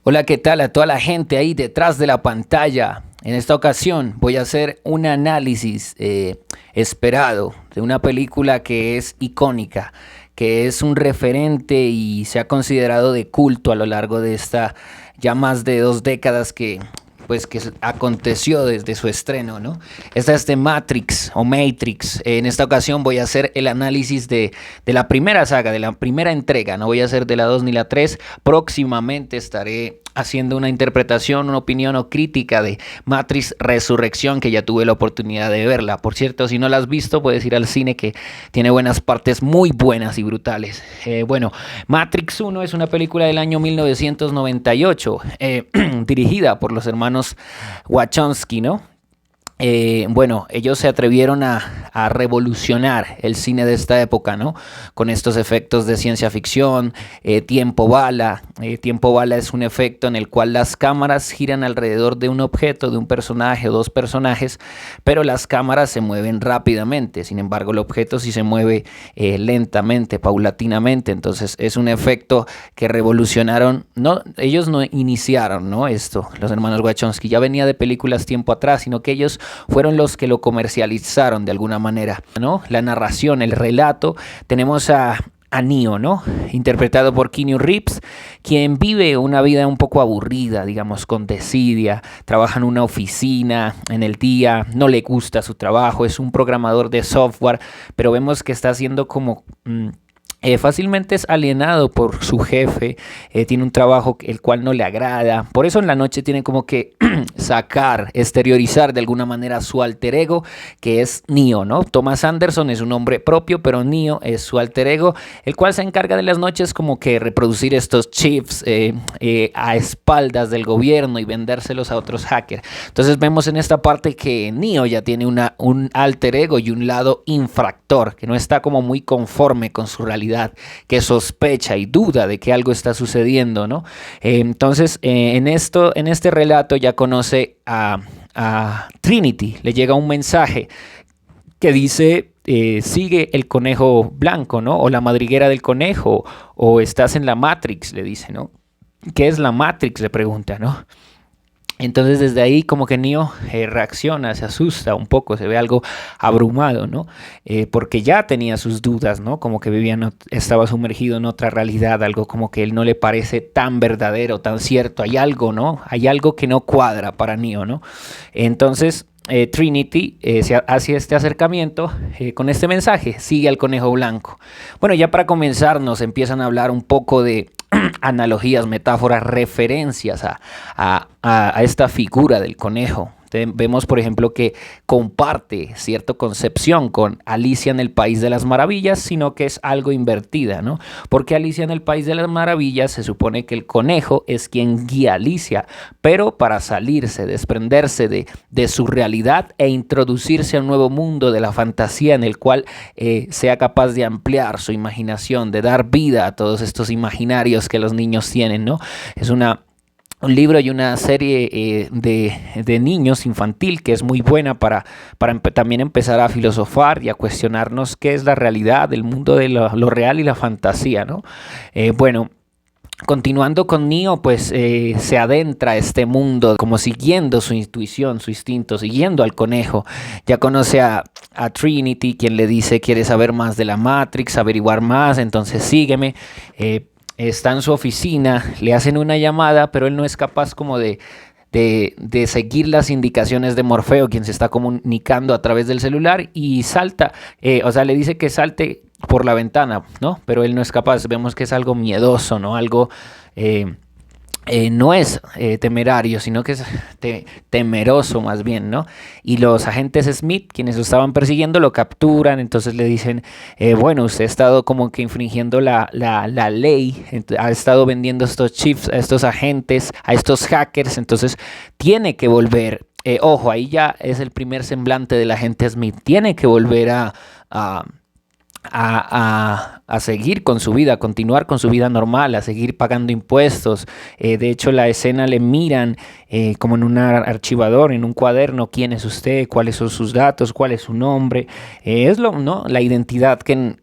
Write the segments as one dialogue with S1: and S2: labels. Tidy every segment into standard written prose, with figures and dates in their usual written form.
S1: Hola, ¿qué tal a toda la gente ahí detrás de la pantalla? En esta ocasión voy a hacer un análisis esperado de una película que es icónica, que es un referente y se ha considerado de culto a lo largo de esta ya más de 2 décadas que aconteció desde su estreno, ¿no? Esta es de Matrix o Matrix. En esta ocasión voy a hacer el análisis de la primera saga, de la primera entrega. No voy a hacer de la 2 ni la 3. Próximamente estaré haciendo una interpretación, una opinión o crítica de Matrix Resurrección, que ya tuve la oportunidad de verla. Por cierto, si no la has visto, puedes ir al cine, que tiene buenas partes muy buenas y brutales. Matrix 1 es una película del año 1998, dirigida por los hermanos Wachowski, ¿no? Ellos se atrevieron a revolucionar el cine de esta época, ¿no? Con estos efectos de ciencia ficción, tiempo bala. Tiempo bala es un efecto en el cual las cámaras giran alrededor de un objeto, de un personaje o dos personajes, pero las cámaras se mueven rápidamente. Sin embargo, el objeto sí se mueve lentamente, paulatinamente. Entonces es un efecto que revolucionaron. No, ellos no iniciaron, ¿no? Esto, los hermanos Wachowski, ya venía de películas tiempo atrás, sino que ellos fueron los que lo comercializaron de alguna manera, ¿no? La narración, el relato. Tenemos a Neo, ¿no? Interpretado por Keanu Reeves, quien vive una vida un poco aburrida, digamos, con desidia. Trabaja en una oficina en el día, no le gusta su trabajo, es un programador de software, pero vemos que está haciendo como fácilmente es alienado por su jefe, tiene un trabajo el cual no le agrada, por eso en la noche tiene como que sacar, exteriorizar de alguna manera su alter ego, que es Neo, ¿no? Thomas Anderson es un nombre propio, pero Neo es su alter ego, el cual se encarga de las noches como que reproducir estos chips a espaldas del gobierno y vendérselos a otros hackers. Entonces vemos en esta parte que Neo ya tiene un alter ego y un lado infractor, que no está como muy conforme con su realidad, que sospecha y duda de que algo está sucediendo, ¿no? Entonces, en este relato ya conoce a Trinity, le llega un mensaje que dice: sigue el conejo blanco, ¿no? O la madriguera del conejo, o estás en la Matrix, le dice, ¿no? ¿Qué es la Matrix?, le pregunta, ¿no? Entonces desde ahí como que Neo reacciona, se asusta un poco, se ve algo abrumado, ¿no? Porque ya tenía sus dudas, ¿no? Como que estaba sumergido en otra realidad, algo como que él no le parece tan verdadero, tan cierto. Hay algo, ¿no? Hay algo que no cuadra para Neo, ¿no? Entonces Trinity se hace este acercamiento con este mensaje: sigue al conejo blanco. Bueno, ya para comenzar nos empiezan a hablar un poco de analogías, metáforas, referencias a esta figura del conejo. Vemos, por ejemplo, que comparte cierta concepción con Alicia en el País de las Maravillas, sino que es algo invertida, ¿no? Porque Alicia en el País de las Maravillas se supone que el conejo es quien guía a Alicia, pero para salirse, desprenderse de su realidad e introducirse a un nuevo mundo de la fantasía en el cual sea capaz de ampliar su imaginación, de dar vida a todos estos imaginarios que los niños tienen, ¿no? Es un libro y una serie de niños infantil que es muy buena para también empezar a filosofar y a cuestionarnos qué es la realidad, el mundo de lo real y la fantasía, ¿no? Continuando con Neo, pues se adentra a este mundo como siguiendo su intuición, su instinto, siguiendo al conejo. Ya conoce a Trinity, quien le dice: ¿quieres saber más de la Matrix, averiguar más? Entonces sígueme. Está en su oficina, le hacen una llamada, pero él no es capaz como de seguir las indicaciones de Morfeo, quien se está comunicando a través del celular, y salta, le dice que salte por la ventana, ¿no? Pero él no es capaz. Vemos que es algo miedoso, ¿no? Algo no es temerario, sino que es temeroso más bien, ¿no? Y los agentes Smith, quienes lo estaban persiguiendo, lo capturan. Entonces le dicen: bueno, usted ha estado como que infringiendo la ley, ha estado vendiendo estos chips a estos agentes, a estos hackers, entonces tiene que volver. Ojo, ahí ya es el primer semblante del agente Smith. Tiene que volver a a seguir con su vida, a continuar con su vida normal, a seguir pagando impuestos. De hecho, la escena le miran como en un archivador, en un cuaderno, quién es usted, cuáles son sus datos, cuál es su nombre. ¿No? La identidad que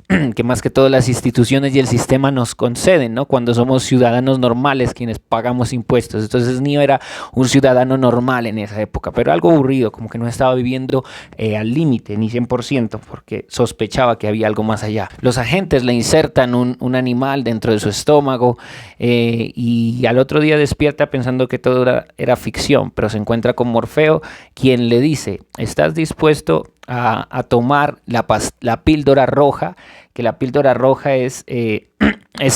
S1: más que todo las instituciones y el sistema nos conceden, ¿no? Cuando somos ciudadanos normales quienes pagamos impuestos. Entonces Neo era un ciudadano normal en esa época, pero algo aburrido, como que no estaba viviendo al límite, ni 100%, porque sospechaba que había algo más allá. Los agentes le insertan un animal dentro de su estómago y al otro día despierta pensando que todo era ficción, pero se encuentra con Morfeo, quien le dice: ¿estás dispuesto a tomar la píldora roja? Que la píldora roja es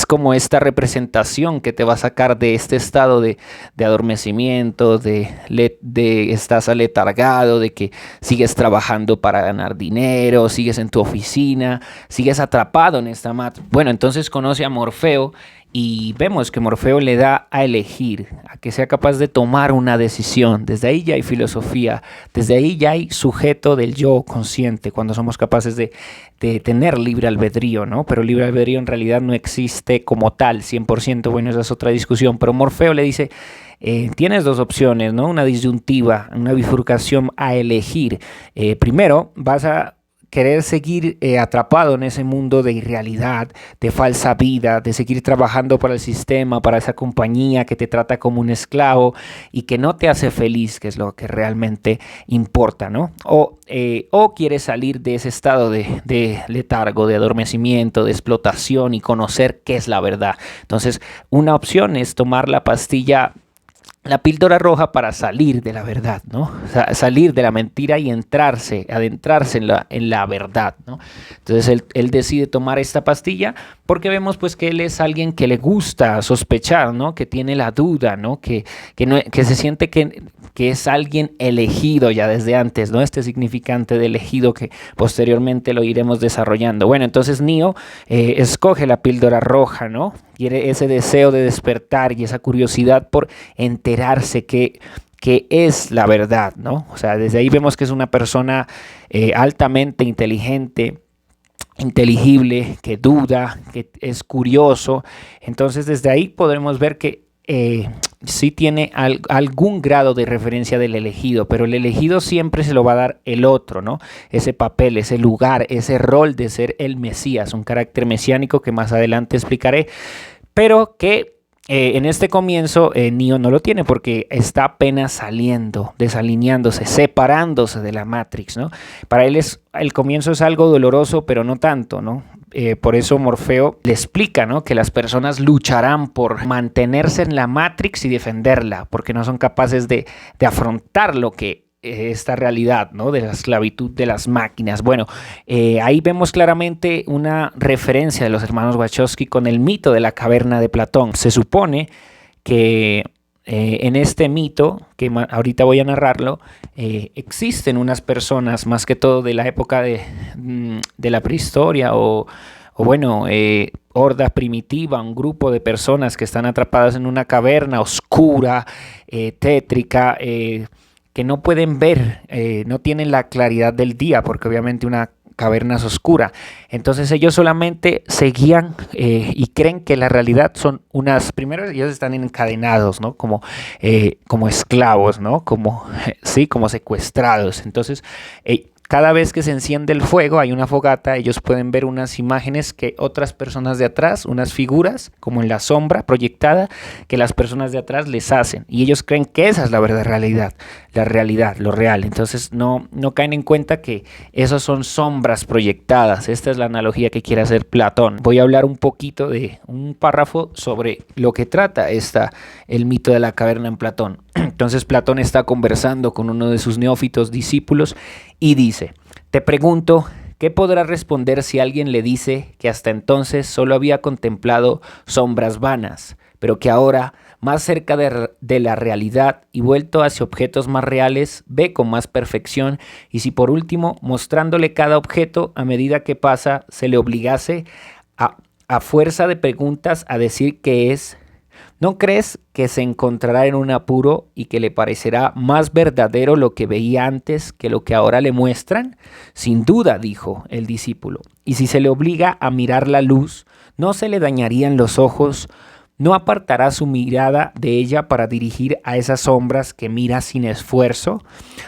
S1: como esta representación que te va a sacar de este estado de adormecimiento, de estás aletargado, de que sigues trabajando para ganar dinero, sigues en tu oficina, sigues atrapado en esta matrix. Bueno, entonces conoce a Morfeo y vemos que Morfeo le da a elegir, a que sea capaz de tomar una decisión. Desde ahí ya hay filosofía, desde ahí ya hay sujeto del yo consciente, cuando somos capaces de tener libre albedrío, ¿no? Pero libre albedrío en realidad no existe como tal, 100%, bueno, esa es otra discusión, pero Morfeo le dice: tienes dos opciones, ¿no? Una disyuntiva, una bifurcación a elegir. Primero, vas a querer seguir atrapado en ese mundo de irrealidad, de falsa vida, de seguir trabajando para el sistema, para esa compañía que te trata como un esclavo y que no te hace feliz, que es lo que realmente importa, ¿no? O quieres salir de ese estado de letargo, de adormecimiento, de explotación y conocer qué es la verdad. Entonces, una opción es tomar la píldora roja para salir de la verdad, ¿no? O sea, salir de la mentira y adentrarse en la verdad, ¿no? Entonces él decide tomar esta pastilla porque vemos pues que él es alguien que le gusta sospechar, ¿no? Que tiene la duda, ¿no? Que se siente que es alguien elegido ya desde antes, ¿no? Este significante de elegido que posteriormente lo iremos desarrollando. Bueno, entonces Neo escoge la píldora roja, ¿no? Tiene ese deseo de despertar y esa curiosidad por enterarse que es la verdad, ¿no? O sea, desde ahí vemos que es una persona altamente inteligente, inteligible, que duda, que es curioso. Entonces, desde ahí podremos ver que sí tiene algún grado de referencia del elegido, pero el elegido siempre se lo va a dar el otro, ¿no? Ese papel, ese lugar, ese rol de ser el Mesías, un carácter mesiánico que más adelante explicaré, pero que en este comienzo Neo no lo tiene porque está apenas saliendo, desalineándose, separándose de la Matrix, ¿no? Para él el comienzo es algo doloroso, pero no tanto, ¿no? Por eso Morfeo le explica, ¿no? Que las personas lucharán por mantenerse en la Matrix y defenderla, porque no son capaces de afrontar lo que esta realidad, ¿no? De la esclavitud de las máquinas. Bueno, ahí vemos claramente una referencia de los hermanos Wachowski con el mito de la caverna de Platón. Se supone que en este mito, que ahorita voy a narrarlo, existen unas personas, más que todo de la época de la prehistoria o bueno, horda primitiva, un grupo de personas que están atrapadas en una caverna oscura, tétrica, que no pueden ver, no tienen la claridad del día, porque obviamente una caverna es oscura. Entonces ellos solamente seguían y creen que la realidad son primero ellos están encadenados, ¿no? Como esclavos, ¿no? Sí, como secuestrados. Entonces, cada vez que se enciende el fuego, hay una fogata, ellos pueden ver unas imágenes que otras personas de atrás, unas figuras, como en la sombra proyectada, que las personas de atrás les hacen. Y ellos creen que esa es la verdadera realidad, lo real. Entonces no caen en cuenta que esos son sombras proyectadas. Esta es la analogía que quiere hacer Platón. Voy a hablar un poquito de un párrafo sobre lo que trata el mito de la caverna en Platón. Entonces Platón está conversando con uno de sus neófitos discípulos y dice: te pregunto, ¿qué podrá responder si alguien le dice que hasta entonces solo había contemplado sombras vanas, pero que ahora, más cerca de la realidad y vuelto hacia objetos más reales, ve con más perfección? Y si por último, mostrándole cada objeto a medida que pasa, se le obligase a fuerza de preguntas a decir qué es, ¿No crees que se encontrará en un apuro y que le parecerá más verdadero lo que veía antes que lo que ahora le muestran? Sin duda, dijo el discípulo. Y si se le obliga a mirar la luz, ¿no se le dañarían los ojos? ¿No apartará su mirada de ella para dirigir a esas sombras que mira sin esfuerzo?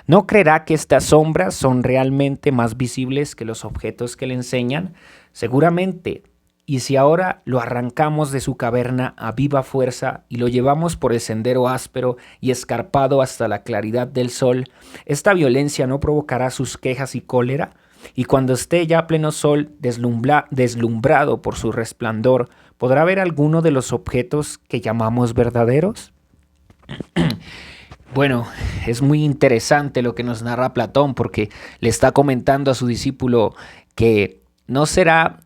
S1: ¿No creerá que estas sombras son realmente más visibles que los objetos que le enseñan? Seguramente. Y si ahora lo arrancamos de su caverna a viva fuerza y lo llevamos por el sendero áspero y escarpado hasta la claridad del sol, ¿esta violencia no provocará sus quejas y cólera? Y cuando esté ya a pleno sol, deslumbrado por su resplandor, ¿podrá ver alguno de los objetos que llamamos verdaderos? Bueno, es muy interesante lo que nos narra Platón, porque le está comentando a su discípulo que no será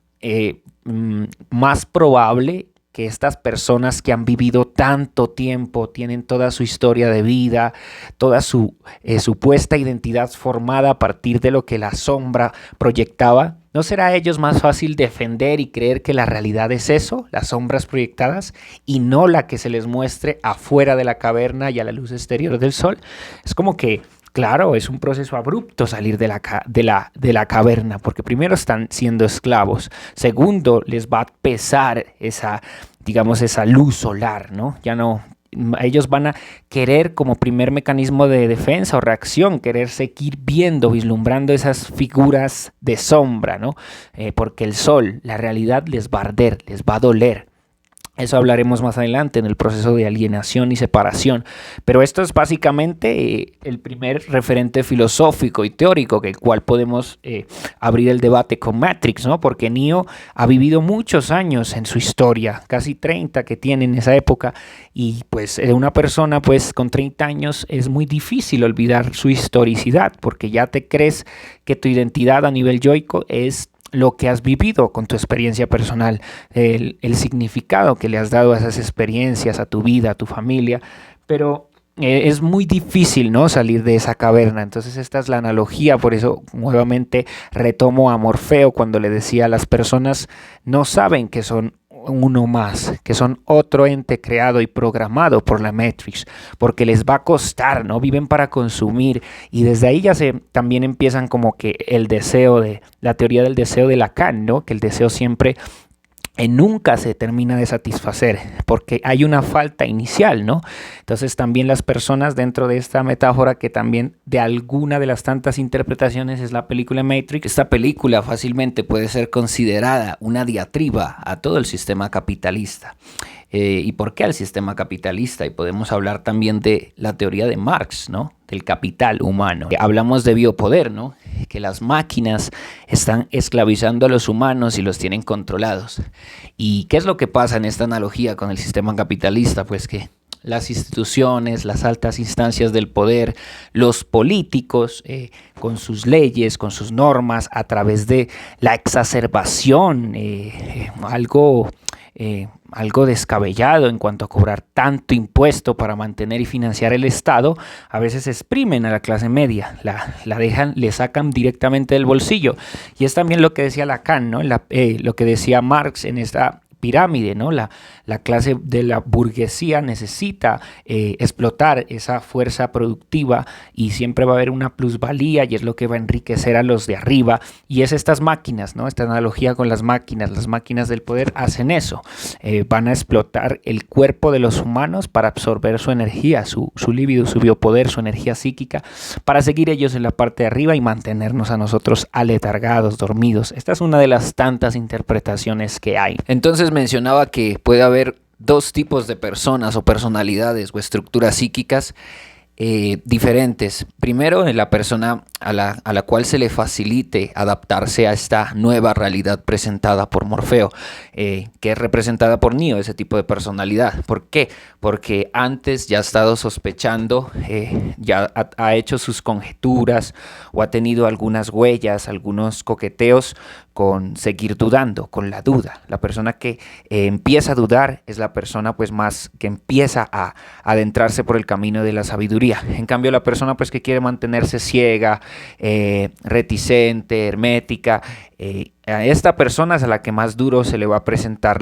S1: más probable que estas personas que han vivido tanto tiempo, tienen toda su historia de vida, toda su supuesta identidad formada a partir de lo que la sombra proyectaba, ¿no será a ellos más fácil defender y creer que la realidad es eso, las sombras proyectadas, y no la que se les muestre afuera de la caverna y a la luz exterior del sol? Es como que, claro, es un proceso abrupto salir de la caverna, porque primero están siendo esclavos, segundo, les va a pesar esa, digamos, esa luz solar, ¿no? Ya no, ellos van a querer como primer mecanismo de defensa o reacción, querer seguir viendo, vislumbrando esas figuras de sombra, ¿no? Porque el sol, la realidad les va a arder, les va a doler. Eso hablaremos más adelante en el proceso de alienación y separación. Pero esto es básicamente el primer referente filosófico y teórico que el cual podemos abrir el debate con Matrix, ¿no? Porque Neo ha vivido muchos años en su historia, casi 30 que tiene en esa época, y pues una persona pues con 30 años es muy difícil olvidar su historicidad, porque ya te crees que tu identidad a nivel yoico es lo que has vivido con tu experiencia personal, el significado que le has dado a esas experiencias, a tu vida, a tu familia, pero es muy difícil, ¿no?, salir de esa caverna. Entonces esta es la analogía, por eso nuevamente retomo a Morfeo cuando le decía: las personas no saben que son uno más, que son otro ente creado y programado por la Matrix, porque les va a costar, ¿no? Viven para consumir, y desde ahí ya también empiezan como que el deseo de, la teoría del deseo de Lacan, ¿no? Que el deseo siempre nunca se termina de satisfacer porque hay una falta inicial, ¿no? Entonces también las personas dentro de esta metáfora, que también de alguna de las tantas interpretaciones es la película Matrix, esta película fácilmente puede ser considerada una diatriba a todo el sistema capitalista. ¿Y por qué al sistema capitalista? Y podemos hablar también de la teoría de Marx, ¿no?, del capital humano. Hablamos de biopoder, ¿no?, que las máquinas están esclavizando a los humanos y los tienen controlados. ¿Y qué es lo que pasa en esta analogía con el sistema capitalista? Pues que las instituciones, las altas instancias del poder, los políticos, con sus leyes, con sus normas, a través de la exacerbación, algo descabellado en cuanto a cobrar tanto impuesto para mantener y financiar el Estado, a veces exprimen a la clase media, la dejan, le sacan directamente del bolsillo. Y es también lo que decía Lacan, ¿no?, lo que decía Marx en esta pirámide, ¿no? La clase de la burguesía necesita explotar esa fuerza productiva, y siempre va a haber una plusvalía, y es lo que va a enriquecer a los de arriba, y es estas máquinas, ¿no? Esta analogía con las máquinas del poder hacen eso, van a explotar el cuerpo de los humanos para absorber su energía, su líbido, su biopoder, su energía psíquica, para seguir ellos en la parte de arriba y mantenernos a nosotros aletargados, dormidos. Esta es una de las tantas interpretaciones que hay. Entonces mencionaba que puede haber dos tipos de personas o personalidades o estructuras psíquicas diferentes. Primero, la persona a la cual se le facilite adaptarse a esta nueva realidad presentada por Morfeo, que es representada por Neo, ese tipo de personalidad. ¿Por qué? Porque antes ya ha estado sospechando, ya ha hecho sus conjeturas o ha tenido algunas huellas, algunos coqueteos con seguir dudando, con la duda. La persona que empieza a dudar es la persona pues más que empieza a adentrarse por el camino de la sabiduría. En cambio, la persona pues que quiere mantenerse ciega, reticente, hermética, a esta persona es a la que más duro se le va a presentar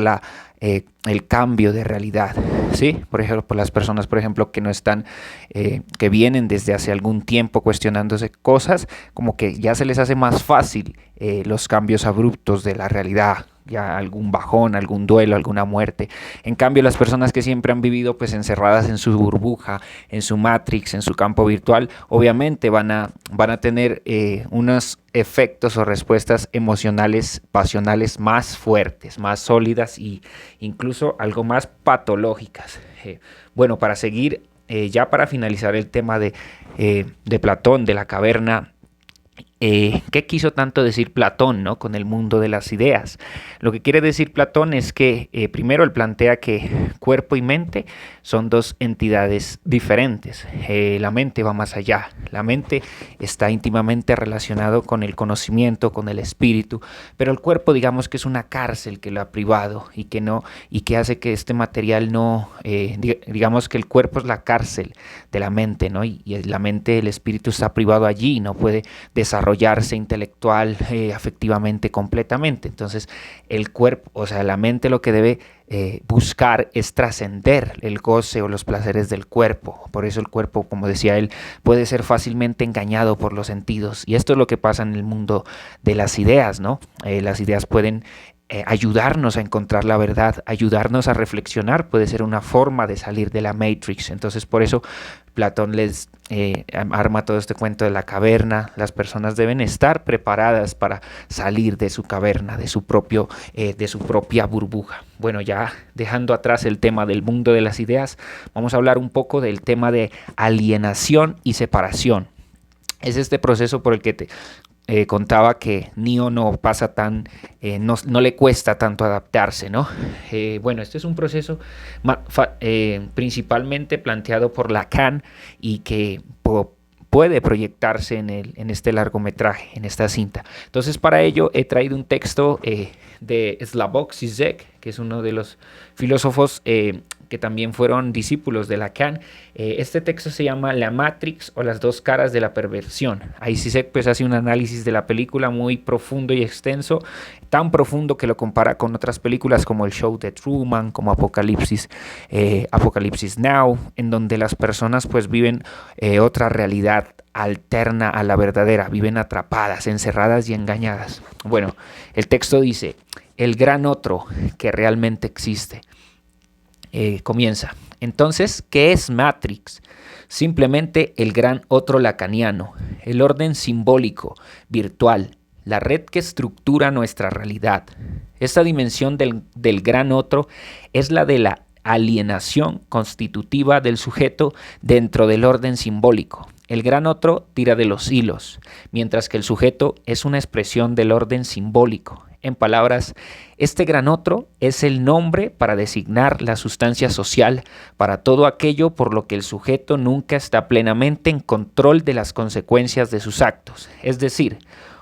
S1: el cambio de realidad, ¿sí? Por ejemplo, por las personas, por ejemplo, que no están, que vienen desde hace algún tiempo cuestionándose cosas, como que ya se les hace más fácil los cambios abruptos de la realidad, ya algún bajón, algún duelo, alguna muerte. En cambio, las personas que siempre han vivido pues encerradas en su burbuja, en su matrix, en su campo virtual, obviamente van a tener unos efectos o respuestas emocionales, pasionales más fuertes, más sólidas e incluso algo más patológicas. Bueno, para seguir, ya para finalizar el tema de Platón, de la caverna, ¿qué quiso tanto decir Platón, ¿no? Con el mundo de las ideas? Lo que quiere decir Platón es que primero él plantea que cuerpo y mente son dos entidades diferentes. La mente va más allá. La mente está íntimamente relacionado con el conocimiento, con el espíritu, pero el cuerpo, digamos que es una cárcel que lo ha privado y que hace que este material no, digamos que el cuerpo es la cárcel de la mente, ¿no? Y la mente, el espíritu está privado allí y no puede desarrollarse intelectual, afectivamente, completamente. Entonces, el cuerpo, o sea, la mente lo que debe buscar es trascender el goce o los placeres del cuerpo. Por eso el cuerpo, como decía él, puede ser fácilmente engañado por los sentidos. Y esto es lo que pasa en el mundo de las ideas, ¿no? Las ideas pueden ayudarnos a encontrar la verdad, ayudarnos a reflexionar, puede ser una forma de salir de la Matrix. Entonces, por eso Platón les arma todo este cuento de la caverna. Las personas deben estar preparadas para salir de su caverna, de su propia burbuja. Bueno, ya dejando atrás el tema del mundo de las ideas, vamos a hablar un poco del tema de alienación y separación. Es este proceso por el que contaba que Neo no pasa no le cuesta tanto adaptarse, ¿no? Bueno, este es un proceso principalmente planteado por Lacan y que puede proyectarse en este largometraje, en esta cinta. Entonces, para ello he traído un texto de Slavoj Žižek, que es uno de los filósofos que también fueron discípulos de Lacan. Este texto se llama La Matrix o las dos caras de la perversión. Ahí Žižek pues hace un análisis de la película muy profundo y extenso, tan profundo que lo compara con otras películas como El Show de Truman, como Apocalipsis Now, en donde las personas pues viven otra realidad alterna a la verdadera, viven atrapadas, encerradas y engañadas. Bueno, el texto dice: el gran otro que realmente existe. Comienza. Entonces, ¿qué es Matrix? Simplemente el gran otro lacaniano, el orden simbólico, virtual, la red que estructura nuestra realidad. Esta dimensión del gran otro es la de la alienación constitutiva del sujeto dentro del orden simbólico. El gran otro tira de los hilos, mientras que el sujeto es una expresión del orden simbólico. En palabras, este gran otro es el nombre para designar la sustancia social para todo aquello por lo que el sujeto nunca está plenamente en control de las consecuencias de sus actos, es decir,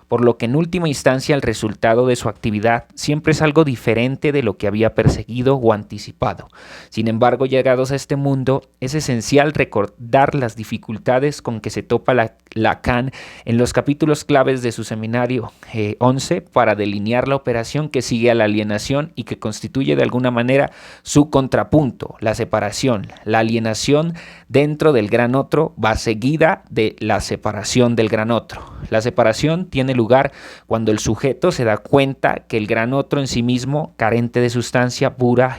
S1: por lo que en última instancia el resultado de su actividad siempre es algo diferente de lo que había perseguido o anticipado. Sin embargo, llegados a este mundo, es esencial recordar las dificultades con que se topa Lacan en los capítulos claves de su seminario 11 para delinear la operación que sigue a la alienación y que constituye de alguna manera su contrapunto, la separación. La alienación dentro del gran otro va seguida de la separación del gran otro. La separación tiene lugar cuando el sujeto se da cuenta que el gran otro en sí mismo, carente de sustancia pura,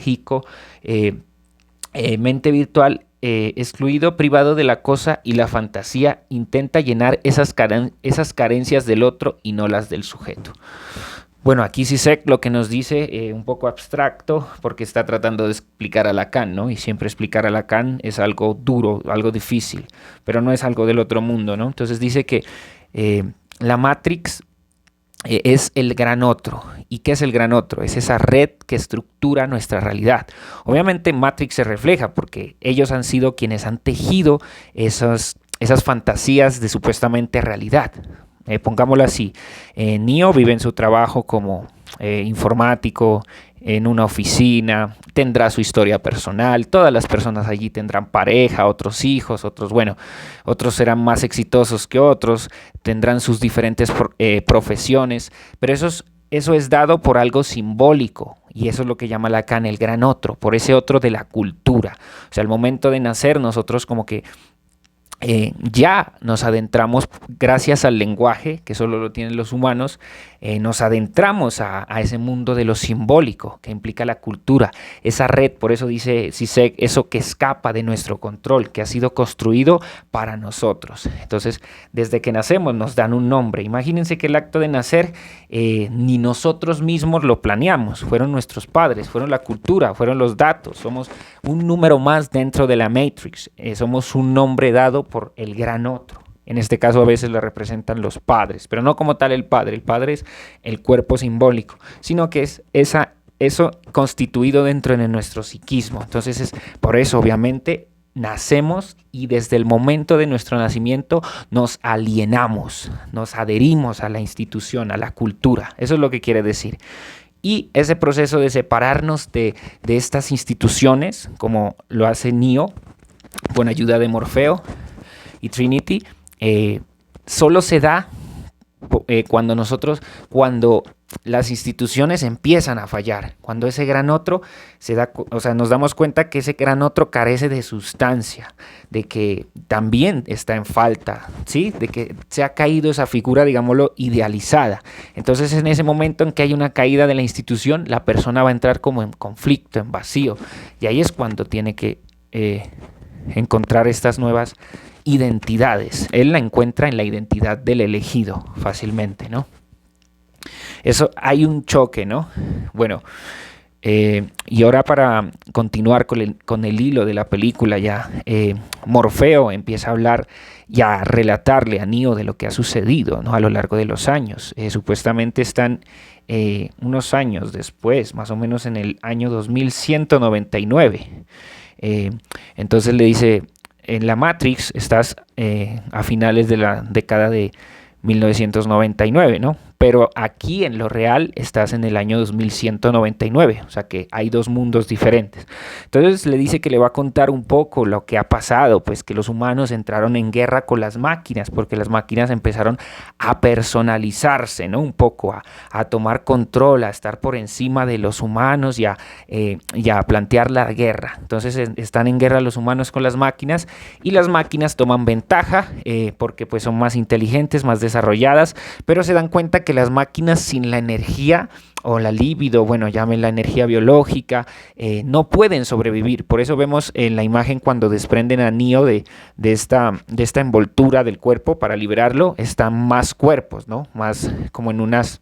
S1: mente virtual, excluido, privado de la cosa y la fantasía, intenta llenar esas carencias del otro y no las del sujeto. Bueno, aquí Žižek lo que nos dice, un poco abstracto, porque está tratando de explicar a Lacan, ¿no? Y siempre explicar a Lacan es algo duro, algo difícil, pero no es algo del otro mundo, ¿no? Entonces dice que la Matrix es el gran otro. ¿Y qué es el gran otro? Es esa red que estructura nuestra realidad. Obviamente Matrix se refleja porque ellos han sido quienes han tejido esas fantasías de supuestamente realidad. Pongámoslo así, Neo vive en su trabajo como informático, en una oficina, tendrá su historia personal, todas las personas allí tendrán pareja, otros hijos, otros serán más exitosos que otros, tendrán sus diferentes profesiones, pero esos eso es dado por algo simbólico. Y eso es lo que llama Lacan el gran otro, por ese otro de la cultura. O sea, al momento de nacer nosotros como que ya nos adentramos, gracias al lenguaje, que solo lo tienen los humanos, nos adentramos a ese mundo de lo simbólico, que implica la cultura, esa red, por eso dice Zizek, eso que escapa de nuestro control, que ha sido construido para nosotros. Entonces, desde que nacemos nos dan un nombre. Imagínense que el acto de nacer ni nosotros mismos lo planeamos, fueron nuestros padres, fueron la cultura, fueron los datos, somos un número más dentro de la Matrix, somos un nombre dado por el gran otro. En este caso a veces lo representan los padres, pero no como tal el padre es el cuerpo simbólico, sino que es eso constituido dentro de nuestro psiquismo. Entonces es por eso obviamente nacemos y desde el momento de nuestro nacimiento nos alienamos, nos adherimos a la institución, a la cultura. Eso es lo que quiere decir. Y ese proceso de separarnos de estas instituciones, como lo hace Neo, con ayuda de Morfeo y Trinity, solo se da cuando las instituciones empiezan a fallar, cuando ese gran otro nos damos cuenta que ese gran otro carece de sustancia, de que también está en falta, ¿sí? De que se ha caído esa figura, digámoslo, idealizada. Entonces, en ese momento en que hay una caída de la institución, la persona va a entrar como en conflicto, en vacío, y ahí es cuando tiene que encontrar estas nuevas identidades. Él la encuentra en la identidad del elegido fácilmente, ¿no? Eso, hay un choque, ¿no? Bueno, y ahora para continuar con el hilo de la película ya, Morfeo empieza a hablar y a relatarle a Neo de lo que ha sucedido, ¿no? A lo largo de los años. Supuestamente están unos años después, más o menos en el año 2199. Entonces le dice, en la Matrix estás a finales de la década de 1999, ¿no? Pero aquí en lo real estás en el año 2199, o sea que hay dos mundos diferentes. Entonces le dice que le va a contar un poco lo que ha pasado, pues que los humanos entraron en guerra con las máquinas, porque las máquinas empezaron a personalizarse, ¿no? Un poco, a tomar control, a estar por encima de los humanos y a plantear la guerra. Entonces están en guerra los humanos con las máquinas y las máquinas toman ventaja porque pues son más inteligentes, más desarrolladas, pero se dan cuenta que las máquinas sin la energía o la libido, bueno, llamen la energía biológica, no pueden sobrevivir. Por eso vemos en la imagen cuando desprenden a Neo de esta envoltura del cuerpo para liberarlo, están más cuerpos, ¿no? Más como en unas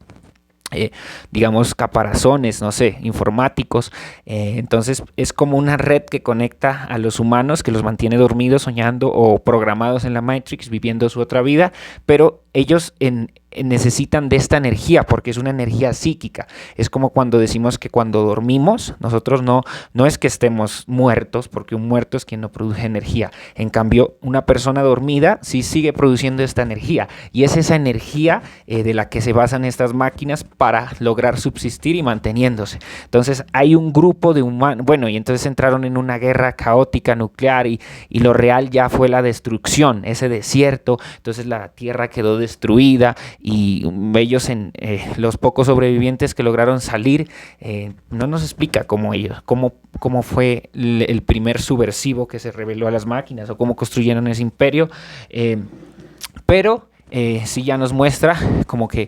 S1: digamos caparazones, no sé, informáticos. Entonces es como una red que conecta a los humanos, que los mantiene dormidos, soñando o programados en la Matrix, viviendo su otra vida, pero ellos necesitan de esta energía porque es una energía psíquica. Es como cuando decimos que cuando dormimos nosotros no es que estemos muertos, porque un muerto es quien no produce energía. En cambio, una persona dormida sí sigue produciendo esta energía y es esa energía de la que se basan estas máquinas para lograr subsistir y manteniéndose. Entonces hay un grupo de humanos, bueno, y entonces entraron en una guerra caótica nuclear y lo real ya fue la destrucción, ese desierto. Entonces la tierra quedó destruida y ellos, los pocos sobrevivientes que lograron salir, no nos explica cómo fue el primer subversivo que se rebeló a las máquinas o cómo construyeron ese imperio, pero sí ya nos muestra como que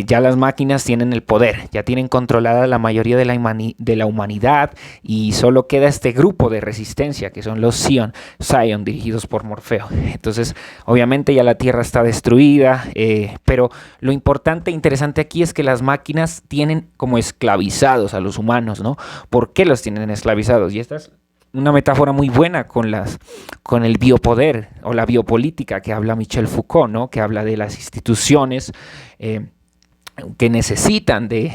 S1: ya las máquinas tienen el poder, ya tienen controlada la mayoría de la humanidad y solo queda este grupo de resistencia que son los Zion dirigidos por Morfeo. Entonces obviamente ya la Tierra está destruida, pero lo importante e interesante aquí es que las máquinas tienen como esclavizados a los humanos, ¿no? ¿Por qué los tienen esclavizados? Y esta es una metáfora muy buena con el biopoder o la biopolítica que habla Michel Foucault, ¿no? Que habla de las instituciones que necesitan de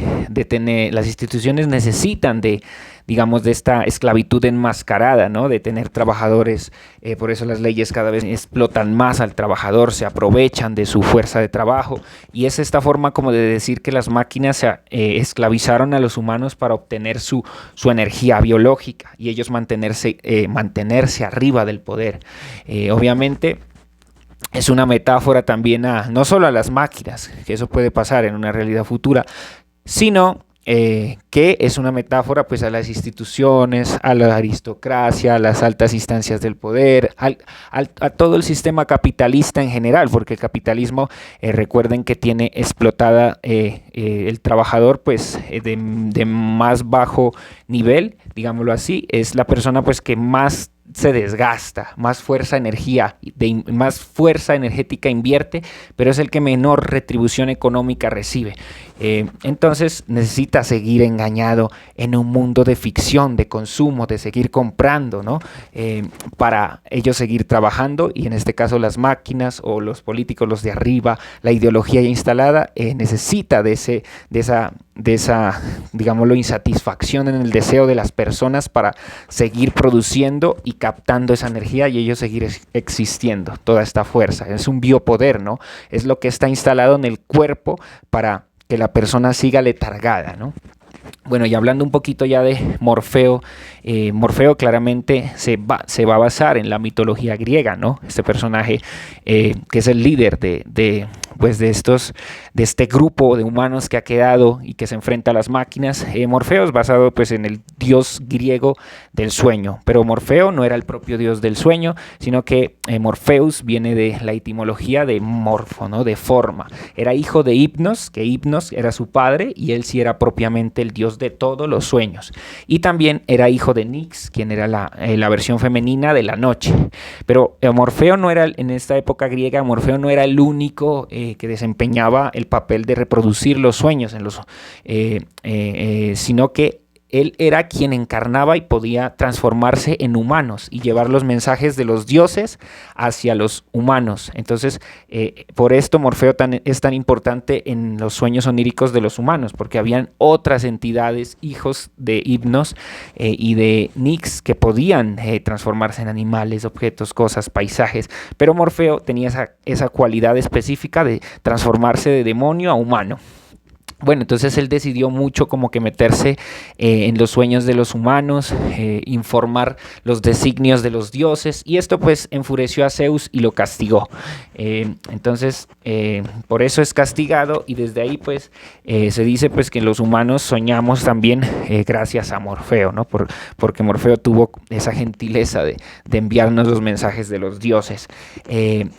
S1: tener, las instituciones necesitan de, digamos, de esta esclavitud enmascarada, ¿no? De tener trabajadores, por eso las leyes cada vez explotan más al trabajador, se aprovechan de su fuerza de trabajo, y es esta forma como de decir que las máquinas esclavizaron a los humanos para obtener su energía biológica y ellos mantenerse arriba del poder. Obviamente es una metáfora también a no solo a las máquinas, que eso puede pasar en una realidad futura, sino que es una metáfora pues a las instituciones, a la aristocracia, a las altas instancias del poder, a todo el sistema capitalista en general, porque el capitalismo, recuerden que tiene explotada el trabajador pues de más bajo nivel, digámoslo así, es la persona pues que más se desgasta, más fuerza, más fuerza energética invierte, pero es el que menor retribución económica recibe. Entonces necesita seguir engañado en un mundo de ficción, de consumo, de seguir comprando, ¿no? Para ellos seguir trabajando, y en este caso las máquinas o los políticos, los de arriba, la ideología ya instalada, necesita de esa, digámoslo, insatisfacción en el deseo de las personas para seguir produciendo y captando esa energía y ellos seguir existiendo, toda esta fuerza. Es un biopoder, ¿no? Es lo que está instalado en el cuerpo para que la persona siga letargada, ¿no? Bueno, y hablando un poquito ya de Morfeo, Morfeo claramente se va a basar en la mitología griega, ¿no? Este personaje que es el líder pues de este grupo de humanos que ha quedado y que se enfrenta a las máquinas. Morfeo es basado pues en el dios griego del sueño, pero Morfeo no era el propio dios del sueño, sino que Morpheus viene de la etimología de morfo, ¿no? De forma. Era hijo de Hipnos, que Hipnos era su padre y él sí era propiamente el dios de todos los sueños. Y también era hijo de Nix, quien era la versión femenina de la noche. Pero Morfeo no era, en esta época griega, Morfeo no era el único que desempeñaba el papel de reproducir los sueños, sino que él era quien encarnaba y podía transformarse en humanos y llevar los mensajes de los dioses hacia los humanos. Entonces, por esto Morfeo es tan importante en los sueños oníricos de los humanos, porque habían otras entidades, hijos de Hipnos y de Nix, que podían transformarse en animales, objetos, cosas, paisajes, pero Morfeo tenía esa cualidad específica de transformarse de demonio a humano. Bueno, entonces él decidió mucho como que meterse en los sueños de los humanos, informar los designios de los dioses, y esto pues enfureció a Zeus y lo castigó. Entonces por eso es castigado, y desde ahí pues se dice pues que los humanos soñamos también gracias a Morfeo, ¿no? Porque Morfeo tuvo esa gentileza de enviarnos los mensajes de los dioses.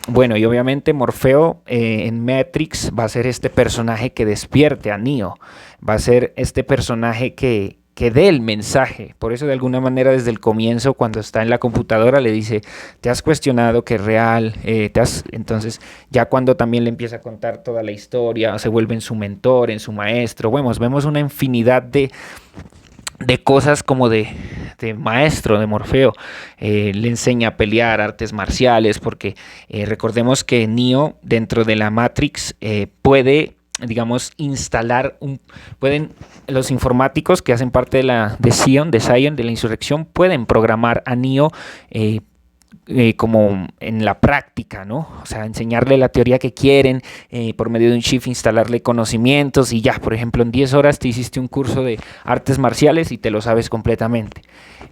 S1: Bueno, y obviamente Morfeo en Matrix va a ser este personaje que despierte a Neo, va a ser este personaje que dé el mensaje. Por eso de alguna manera desde el comienzo, cuando está en la computadora, le dice: ¿te has cuestionado que es real? Entonces ya cuando también le empieza a contar toda la historia, se vuelve en su mentor, en su maestro. Bueno, vemos una infinidad de cosas como de maestro de Morfeo. Le enseña a pelear artes marciales, porque recordemos que Neo dentro de la Matrix puede, digamos, pueden los informáticos que hacen parte de Zion, de la insurrección, pueden programar a Neo como en la práctica, ¿no? O sea, enseñarle la teoría que quieren, por medio de un chip instalarle conocimientos y ya, por ejemplo, en 10 horas te hiciste un curso de artes marciales y te lo sabes completamente.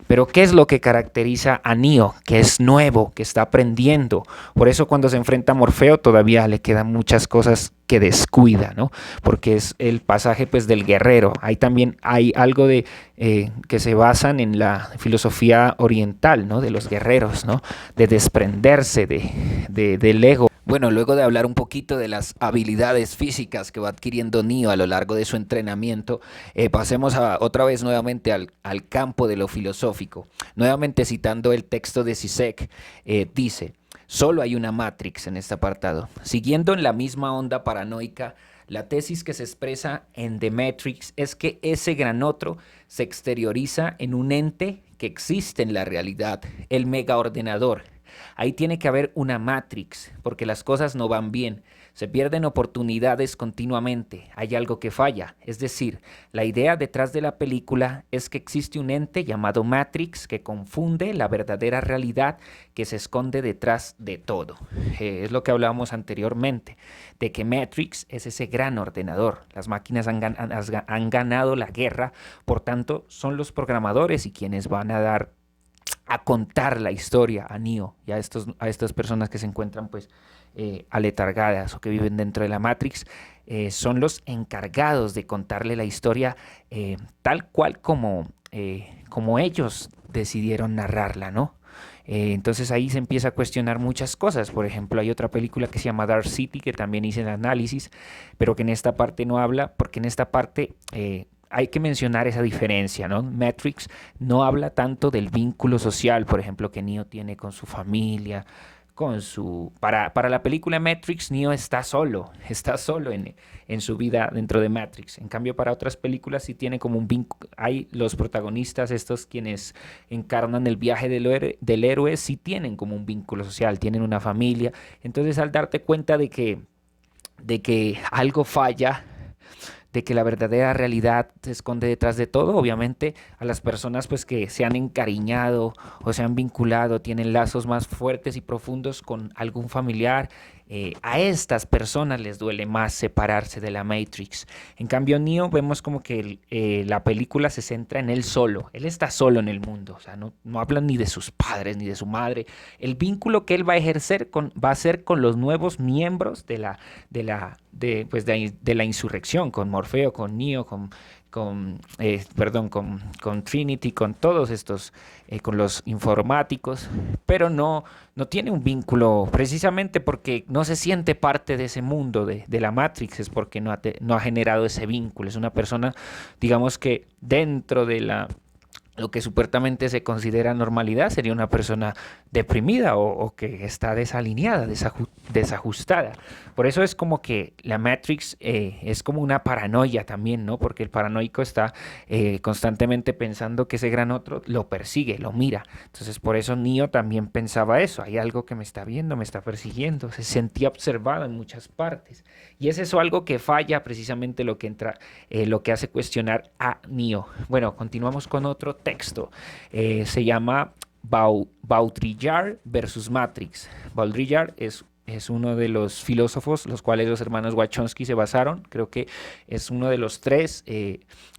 S1: Pero ¿qué es lo que caracteriza a Neo? Que es nuevo, que está aprendiendo. Por eso cuando se enfrenta a Morfeo todavía le quedan muchas cosas que descuida, ¿no? Porque es el pasaje pues del guerrero. Ahí también hay algo de que se basan en la filosofía oriental, ¿no? De los guerreros, ¿no? De desprenderse del ego. Bueno, luego de hablar un poquito de las habilidades físicas que va adquiriendo Neo a lo largo de su entrenamiento, pasemos otra vez nuevamente al campo de lo filosófico. Nuevamente citando el texto de Zizek, dice: solo hay una Matrix en este apartado. Siguiendo en la misma onda paranoica, la tesis que se expresa en The Matrix es que ese gran otro se exterioriza en un ente que existe en la realidad, el megaordenador. Ahí tiene que haber una Matrix, porque las cosas no van bien, se pierden oportunidades continuamente, hay algo que falla. Es decir, la idea detrás de la película es que existe un ente llamado Matrix que confunde la verdadera realidad que se esconde detrás de todo. Es lo que hablábamos anteriormente, de que Matrix es ese gran ordenador. Las máquinas han ganado la guerra, por tanto, son los programadores y quienes van a dar a contar la historia a Neo y a estas personas que se encuentran pues aletargadas o que viven dentro de la Matrix, son los encargados de contarle la historia tal cual como ellos decidieron narrarla, ¿no? Entonces ahí se empieza a cuestionar muchas cosas. Por ejemplo, hay otra película que se llama Dark City, que también hice el análisis, pero que en esta parte no habla, porque en esta parte hay que mencionar esa diferencia, ¿no? Matrix no habla tanto del vínculo social, por ejemplo, que Neo tiene con su familia, para la película Matrix, Neo está solo en su vida dentro de Matrix. En cambio, para otras películas sí tiene como un vínculo, hay los protagonistas, estos quienes encarnan el viaje del héroe, sí tienen como un vínculo social, tienen una familia. Entonces, al darte cuenta de que algo falla, de que la verdadera realidad se esconde detrás de todo, obviamente a las personas pues que se han encariñado o se han vinculado, tienen lazos más fuertes y profundos con algún familiar, a estas personas les duele más separarse de la Matrix. En cambio, Neo vemos como que la película se centra en él solo, él está solo en el mundo, o sea, no hablan ni de sus padres ni de su madre. El vínculo que él va a ejercer va a ser con los nuevos miembros de la insurrección, con Morfeo, con Neo, con Trinity, con todos estos, con los informáticos, pero no tiene un vínculo precisamente porque no se siente parte de ese mundo de la Matrix, es porque no ha generado ese vínculo, es una persona, digamos que dentro de lo que supuestamente se considera normalidad, sería una persona deprimida o que está desalineada, desajustada. Por eso es como que la Matrix es como una paranoia también, ¿no? Porque el paranoico está constantemente pensando que ese gran otro lo persigue, lo mira. Entonces por eso Neo también pensaba eso, hay algo que me está viendo, me está persiguiendo, se sentía observado en muchas partes. Y es eso algo que falla precisamente lo que hace cuestionar a Neo. Bueno, continuamos con otro texto. Se llama Baudrillard versus Matrix. Baudrillard es uno de los filósofos los cuales los hermanos Wachowski se basaron. Creo que es uno de los tres.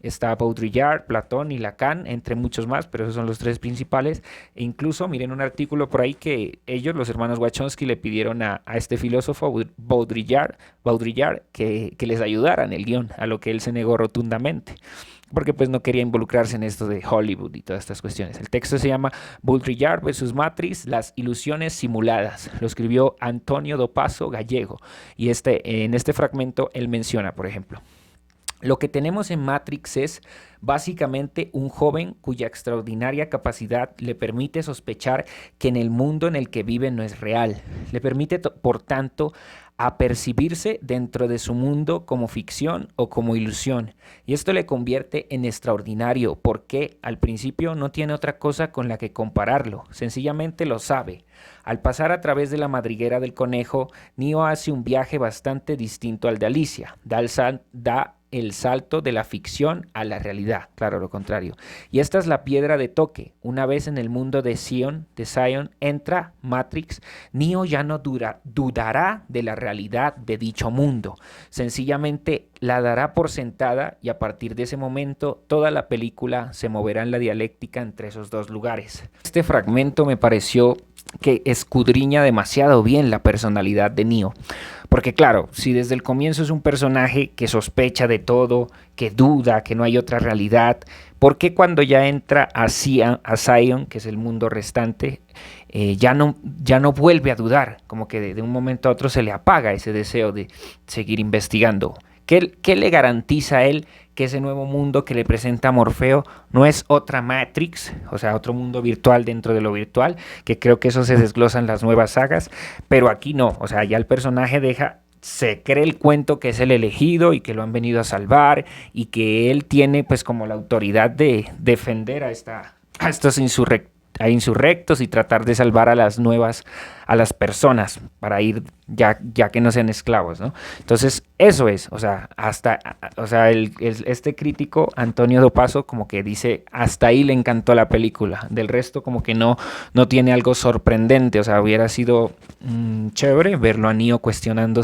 S1: Está Baudrillard, Platón y Lacan, entre muchos más, pero esos son los tres principales. E incluso miren un artículo por ahí que ellos, los hermanos Wachowski, le pidieron a este filósofo Baudrillard que les ayudara en el guión, a lo que él se negó rotundamente, porque pues no quería involucrarse en esto de Hollywood y todas estas cuestiones. El texto se llama Baudrillard versus Matrix, las ilusiones simuladas. Lo escribió Antonio Dopazo Gallego. Y en este fragmento él menciona, por ejemplo: lo que tenemos en Matrix es básicamente un joven cuya extraordinaria capacidad le permite sospechar que en el mundo en el que vive no es real. Le permite, por tanto, apercibirse dentro de su mundo como ficción o como ilusión. Y esto le convierte en extraordinario porque al principio no tiene otra cosa con la que compararlo, sencillamente lo sabe. Al pasar a través de la madriguera del conejo, Neo hace un viaje bastante distinto al de Alicia. Da el salto de la ficción a la realidad, claro, lo contrario. Y esta es la piedra de toque. Una vez en el mundo de Zion entra Matrix, Neo ya no dudará de la realidad de dicho mundo. Sencillamente la dará por sentada y a partir de ese momento toda la película se moverá en la dialéctica entre esos dos lugares. Este fragmento me pareció que escudriña demasiado bien la personalidad de Neo. Porque claro, si desde el comienzo es un personaje que sospecha de todo, que duda, que no hay otra realidad, ¿por qué cuando ya entra a Zion, que es el mundo restante, ya no vuelve a dudar? Como que de un momento a otro se le apaga ese deseo de seguir investigando. ¿Qué le garantiza a él que ese nuevo mundo que le presenta Morfeo no es otra Matrix, o sea, otro mundo virtual dentro de lo virtual? Que creo que eso se desglosa en las nuevas sagas, pero aquí no, o sea, ya el personaje se cree el cuento que es el elegido y que lo han venido a salvar y que él tiene pues como la autoridad de defender a estos insurrectos y tratar de salvar a las personas para ir ya que no sean esclavos, ¿no? Entonces eso es, o sea, este crítico Antonio Dopazo como que dice hasta ahí le encantó la película, del resto como que no tiene algo sorprendente, o sea, hubiera sido chévere verlo a Neo cuestionando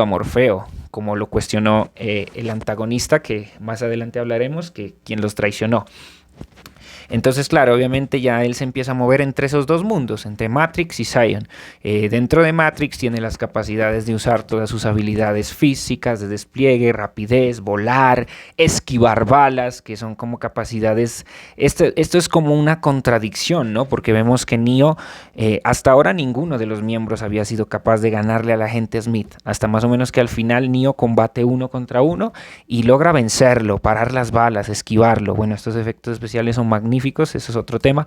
S1: a Morfeo, como lo cuestionó el antagonista, que más adelante hablaremos, que quien los traicionó. Entonces, claro, obviamente ya él se empieza a mover entre esos dos mundos, entre Matrix y Zion. Dentro de Matrix tiene las capacidades de usar todas sus habilidades físicas, de despliegue, rapidez, volar, esquivar balas, que son como capacidades. Esto es como una contradicción, ¿no? Porque vemos que Neo, hasta ahora ninguno de los miembros había sido capaz de ganarle al agente Smith, hasta más o menos que al final Neo combate uno contra uno y logra vencerlo, parar las balas, esquivarlo. Bueno, estos efectos especiales son magníficos, eso es otro tema,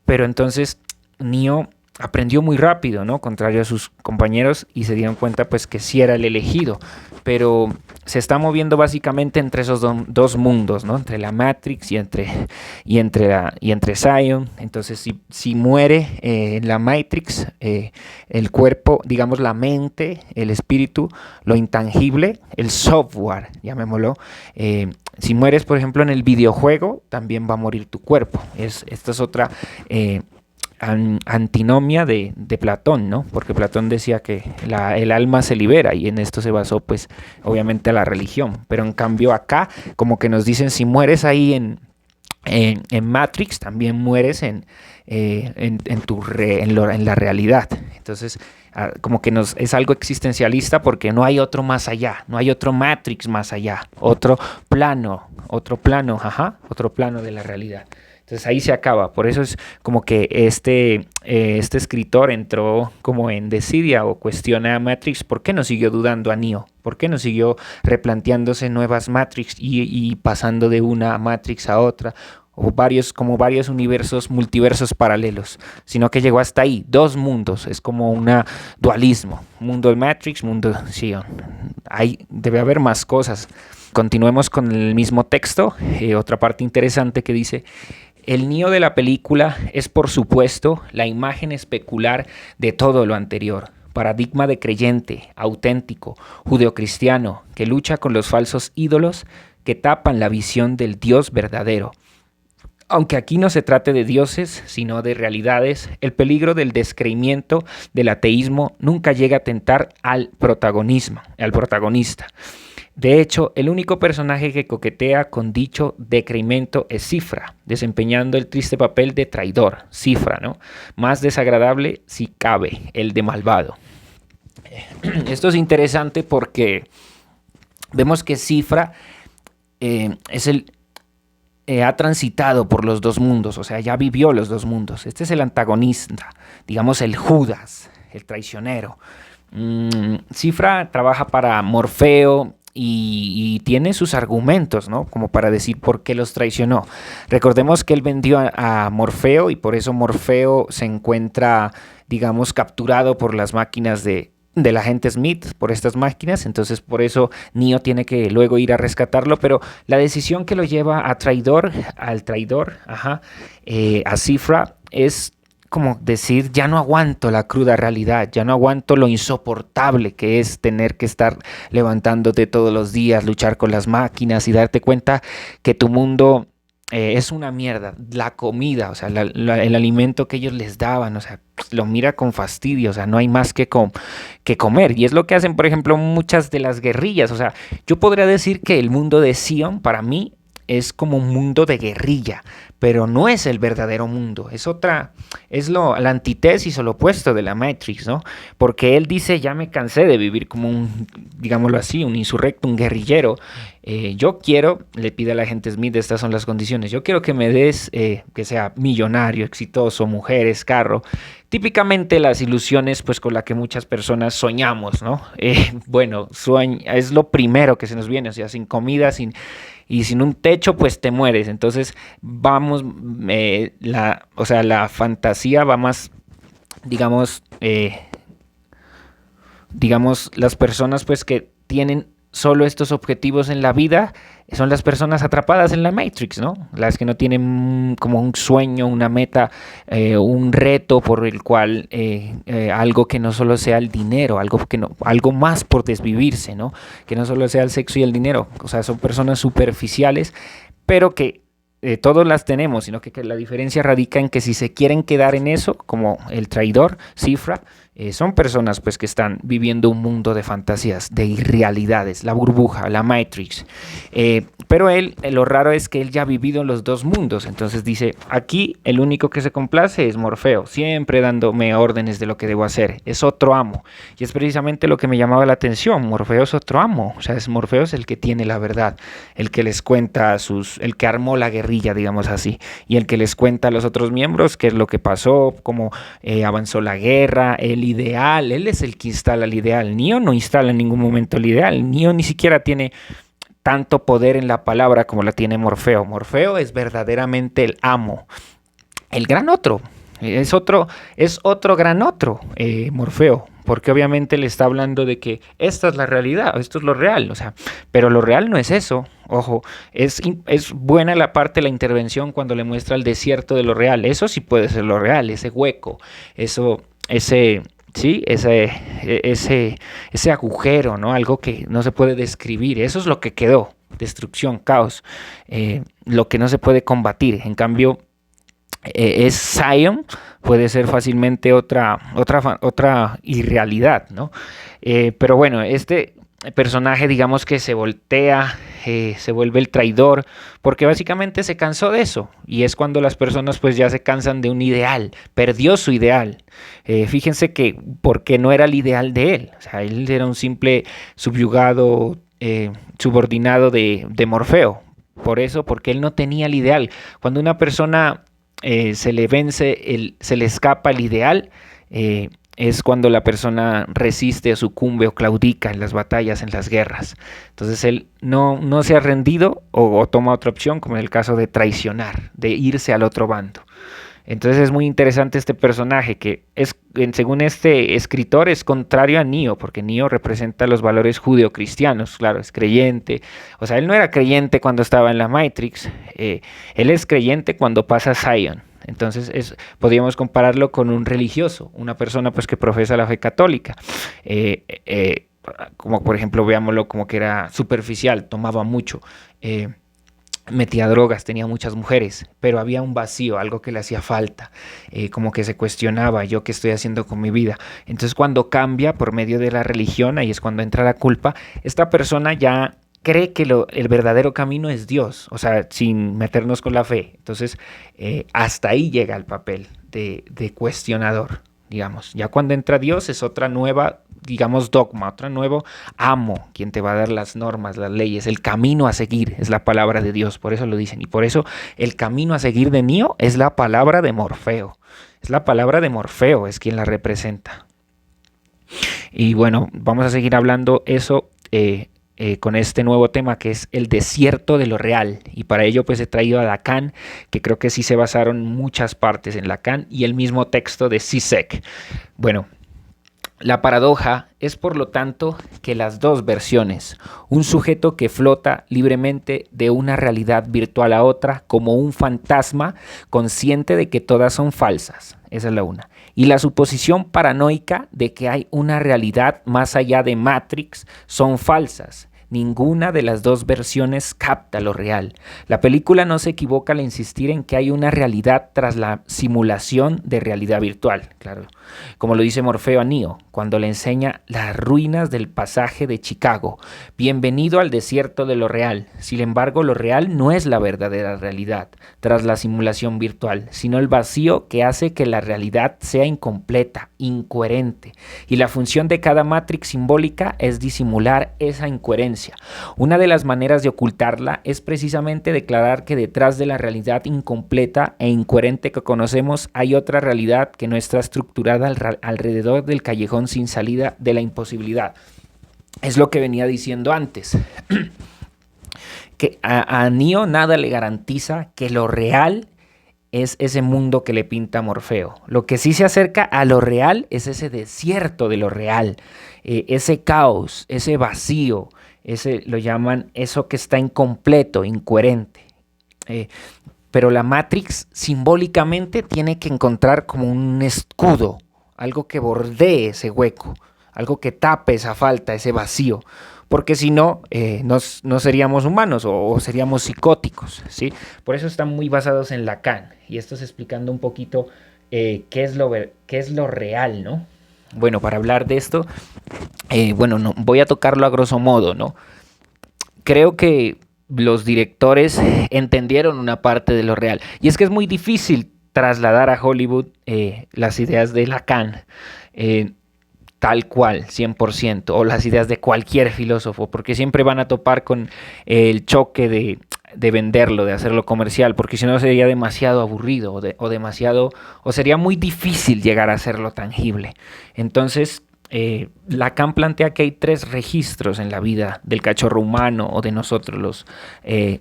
S1: pero entonces Neo aprendió muy rápido, ¿no? Contrario a sus compañeros, y se dieron cuenta pues que sí era el elegido, pero se está moviendo básicamente entre esos dos mundos, ¿no? Entre la Matrix y entre Zion. Entonces si muere en la Matrix, el cuerpo, digamos la mente, el espíritu, lo intangible, el software, llamémoslo, si mueres por ejemplo en el videojuego, también va a morir tu cuerpo. Esta es otra antinomia de Platón, ¿no? Porque Platón decía que el alma se libera, y en esto se basó pues obviamente la religión, pero en cambio acá como que nos dicen, si mueres ahí en Matrix, también mueres en la realidad. Entonces como que es algo existencialista, porque no hay otro más allá, no hay otro Matrix más allá, otro plano de la realidad. Entonces ahí se acaba. Por eso es como que este escritor entró como en desidia, o cuestiona a Matrix. ¿Por qué no siguió dudando a Neo? ¿Por qué no siguió replanteándose nuevas Matrix y pasando de una Matrix a otra? O varios universos, multiversos paralelos, sino que llegó hasta ahí, dos mundos. Es como un dualismo, mundo de Matrix, mundo de Zion. Debe haber más cosas. Continuemos con el mismo texto. Otra parte interesante que dice: el Neo de la película es, por supuesto, la imagen especular de todo lo anterior. Paradigma de creyente, auténtico, judeocristiano, que lucha con los falsos ídolos que tapan la visión del Dios verdadero. Aunque aquí no se trate de dioses, sino de realidades, el peligro del descreimiento, del ateísmo, nunca llega a tentar al protagonista. De hecho, el único personaje que coquetea con dicho decreimiento es Cifra, desempeñando el triste papel de traidor. Cifra, ¿no? Más desagradable, si cabe, el de malvado. Esto es interesante porque vemos que Cifra ha transitado por los dos mundos, o sea, ya vivió los dos mundos. Este es el antagonista, digamos el Judas, el traicionero. Cifra trabaja para Morfeo y tiene sus argumentos, ¿no? Como para decir por qué los traicionó. Recordemos que él vendió a Morfeo, y por eso Morfeo se encuentra, digamos, capturado por las máquinas del agente Smith, por estas máquinas. Entonces por eso Neo tiene que luego ir a rescatarlo, pero la decisión que lo lleva al traidor, a Cifra, es como decir: ya no aguanto la cruda realidad, ya no aguanto lo insoportable que es tener que estar levantándote todos los días, luchar con las máquinas y darte cuenta que tu mundo es una mierda. La comida, o sea, el alimento que ellos les daban, o sea, lo mira con fastidio, o sea, no hay más que comer. Y es lo que hacen, por ejemplo, muchas de las guerrillas. O sea, yo podría decir que el mundo de Zion, para mí, es como un mundo de guerrilla, pero no es el verdadero mundo, es la antítesis o lo opuesto de la Matrix, ¿no? Porque él dice: ya me cansé de vivir como digámoslo así, un insurrecto, un guerrillero. Yo quiero, le pide al agente Smith, estas son las condiciones: yo quiero que me des, que sea millonario, exitoso, mujeres, carro. Típicamente las ilusiones pues con las que muchas personas soñamos, ¿no? Es lo primero que se nos viene, o sea, sin comida, sin un techo, pues te mueres. Entonces la fantasía va más, digamos, las personas pues que tienen solo estos objetivos en la vida son las personas atrapadas en la Matrix, ¿no? Las que no tienen como un sueño, una meta, un reto por el cual algo que no solo sea el dinero, algo más por desvivirse, ¿no? Que no solo sea el sexo y el dinero. O sea, son personas superficiales, pero que todos las tenemos, sino que la diferencia radica en que si se quieren quedar en eso, como el traidor, Cifra, son personas pues que están viviendo un mundo de fantasías, de irrealidades, la burbuja, la Matrix. Pero él, lo raro es que él ya ha vivido los dos mundos, entonces dice, aquí el único que se complace es Morfeo, siempre dándome órdenes de lo que debo hacer, es otro amo. Y es precisamente lo que me llamaba la atención, Morfeo es otro amo, o sea, Morfeo es el que tiene la verdad, el que les cuenta el que armó la guerrilla, digamos así, y el que les cuenta a los otros miembros qué es lo que pasó, cómo avanzó la guerra, el ideal, él es el que instala el ideal. Neo no instala en ningún momento el ideal, Neo ni siquiera tiene tanto poder en la palabra como la tiene Morfeo. Morfeo es verdaderamente el amo, el gran otro, es otro gran otro, Morfeo, porque obviamente le está hablando de que esta es la realidad, esto es lo real, o sea, pero lo real no es eso. Ojo, es buena la parte de la intervención cuando le muestra el desierto de lo real, eso sí puede ser lo real, ese hueco, sí, ese agujero, ¿no? Algo que no se puede describir, eso es lo que quedó, destrucción, caos, lo que no se puede combatir. En cambio, es Zion, puede ser fácilmente otra irrealidad, ¿no? Pero bueno, este personaje, digamos que se voltea, se vuelve el traidor, porque básicamente se cansó de eso, y es cuando las personas pues ya se cansan de un ideal, perdió su ideal. Fíjense que porque no era el ideal de él, o sea, él era un simple subyugado, subordinado de Morfeo, por eso, porque él no tenía el ideal. Cuando una persona se le vence, se le escapa el ideal, es cuando la persona resiste o sucumbe o claudica en las batallas, en las guerras. Entonces él no se ha rendido o toma otra opción, como en el caso de traicionar, de irse al otro bando. Entonces es muy interesante este personaje que según este escritor es contrario a Neo, porque Neo representa los valores judeocristianos, claro, es creyente, o sea, él no era creyente cuando estaba en la Matrix, él es creyente cuando pasa a Zion. Entonces podríamos compararlo con un religioso, una persona pues que profesa la fe católica, como por ejemplo veámoslo como que era superficial, tomaba mucho, metía drogas, tenía muchas mujeres, pero había un vacío, algo que le hacía falta, como que se cuestionaba, ¿yo qué estoy haciendo con mi vida? Entonces cuando cambia por medio de la religión, ahí es cuando entra la culpa, esta persona ya cree que el verdadero camino es Dios, o sea, sin meternos con la fe. Entonces hasta ahí llega el papel de cuestionador, digamos. Ya cuando entra Dios es otra nueva, digamos, dogma, otro nuevo amo, quien te va a dar las normas, las leyes, el camino a seguir, es la palabra de Dios, por eso lo dicen. Y por eso el camino a seguir de Neo es la palabra de Morfeo. Es la palabra de Morfeo, es quien la representa. Y bueno, vamos a seguir hablando eso con este nuevo tema que es el desierto de lo real, y para ello pues he traído a Lacan, que creo que sí se basaron muchas partes en Lacan y el mismo texto de Zizek. Bueno, la paradoja es por lo tanto que las dos versiones, un sujeto que flota libremente de una realidad virtual a otra como un fantasma consciente de que todas son falsas, esa es la una, y la suposición paranoica de que hay una realidad más allá de Matrix son falsas. Ninguna de las dos versiones capta lo real. La película no se equivoca al insistir en que hay una realidad tras la simulación de realidad virtual, claro, como lo dice Morfeo a Neo, cuando le enseña las ruinas del pasaje de Chicago. Bienvenido al desierto de lo real. Sin embargo, lo real no es la verdadera realidad tras la simulación virtual, sino el vacío que hace que la realidad sea incompleta, incoherente. Y la función de cada matrix simbólica es disimular esa incoherencia. Una de las maneras de ocultarla es precisamente declarar que detrás de la realidad incompleta e incoherente que conocemos hay otra realidad que no está estructurada alrededor del callejón sin salida de la imposibilidad. Es lo que venía diciendo antes. Que a Neo nada le garantiza que lo real es ese mundo que le pinta Morfeo. Lo que sí se acerca a lo real es ese desierto de lo real, ese caos, ese vacío, ese lo llaman eso que está incompleto, incoherente. Pero la Matrix simbólicamente tiene que encontrar como un escudo, algo que bordee ese hueco, algo que tape esa falta, ese vacío, porque si no, no seríamos humanos o seríamos psicóticos, ¿sí? Por eso están muy basados en Lacan, y esto es explicando un poquito qué es lo real, ¿no? Bueno, para hablar de esto, no, voy a tocarlo a grosso modo, ¿no? Creo que los directores entendieron una parte de lo real, y es que es muy difícil trasladar a Hollywood las ideas de Lacan, tal cual, 100%, o las ideas de cualquier filósofo, porque siempre van a topar con el choque de venderlo, de hacerlo comercial, porque si no sería demasiado aburrido o sería muy difícil llegar a hacerlo tangible. Entonces, Lacan plantea que hay 3 registros en la vida del cachorro humano o de nosotros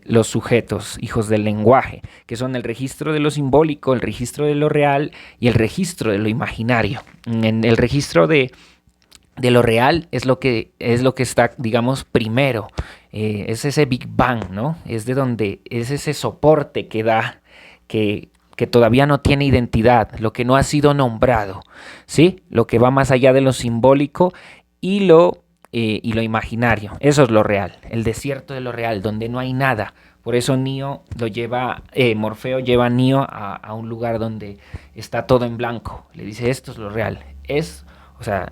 S1: los sujetos, hijos del lenguaje, que son el registro de lo simbólico, el registro de lo real y el registro de lo imaginario. En el registro de lo real es lo que está, digamos, primero. Es ese Big Bang, ¿no? Es ese soporte que da, que todavía no tiene identidad, lo que no ha sido nombrado, ¿sí? Lo que va más allá de lo simbólico y lo imaginario. Eso es lo real, el desierto de lo real, donde no hay nada. Por eso Morfeo lleva a Neo a un lugar donde está todo en blanco. Le dice, esto es lo real. Eso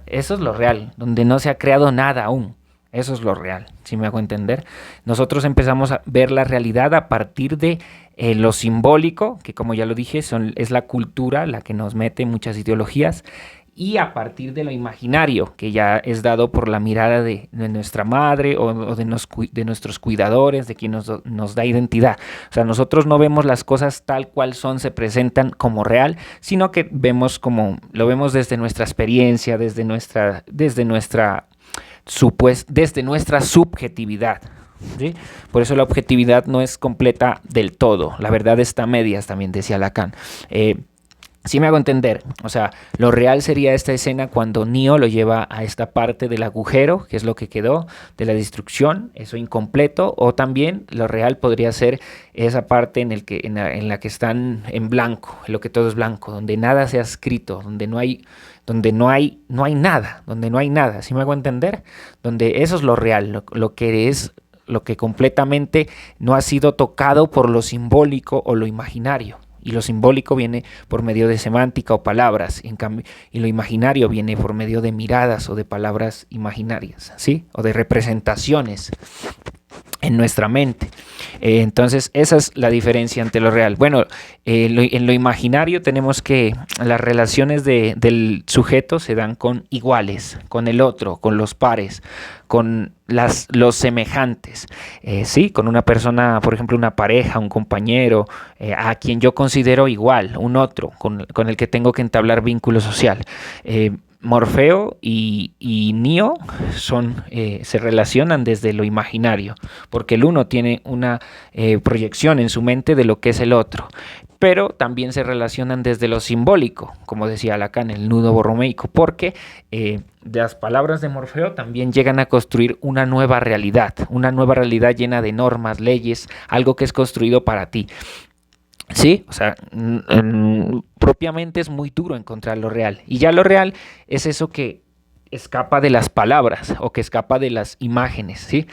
S1: es lo real, donde no se ha creado nada aún. Eso es lo real, si me hago entender. Nosotros empezamos a ver la realidad a partir de lo simbólico, que como ya lo dije, es la cultura la que nos mete muchas ideologías, y a partir de lo imaginario, que ya es dado por la mirada de nuestra madre o de nuestros cuidadores, de quien nos da identidad. O sea, nosotros no vemos las cosas tal cual son, se presentan como real, sino que lo vemos desde nuestra experiencia, desde nuestra subjetividad, ¿sí? Por eso la objetividad no es completa del todo, la verdad está a medias, también decía Lacan. Sí me hago entender, o sea, lo real sería esta escena cuando Neo lo lleva a esta parte del agujero, que es lo que quedó de la destrucción, eso incompleto, o también lo real podría ser esa parte en la que están en blanco, en lo que todo es blanco, donde nada se ha escrito, donde no hay nada, ¿sí me hago entender? Donde eso es lo real, lo que completamente no ha sido tocado por lo simbólico o lo imaginario. Y lo simbólico viene por medio de semántica o palabras, y lo imaginario viene por medio de miradas o de palabras imaginarias, ¿sí? O de representaciones en nuestra mente. Entonces esa es la diferencia ante lo real. Bueno, en lo imaginario tenemos que las relaciones del sujeto se dan con iguales, con el otro, con los pares, con los semejantes, sí, con una persona, por ejemplo, una pareja, un compañero, a quien yo considero igual, un otro, con el que tengo que entablar vínculo social. Morfeo y Neo se relacionan desde lo imaginario, porque el uno tiene una proyección en su mente de lo que es el otro, pero también se relacionan desde lo simbólico, como decía Lacan, el nudo borromeico, porque de las palabras de Morfeo también llegan a construir una nueva realidad llena de normas, leyes, algo que es construido para ti. Sí, o sea, propiamente es muy duro encontrar lo real. Y ya lo real es eso que escapa de las palabras o que escapa de las imágenes, ¿sí?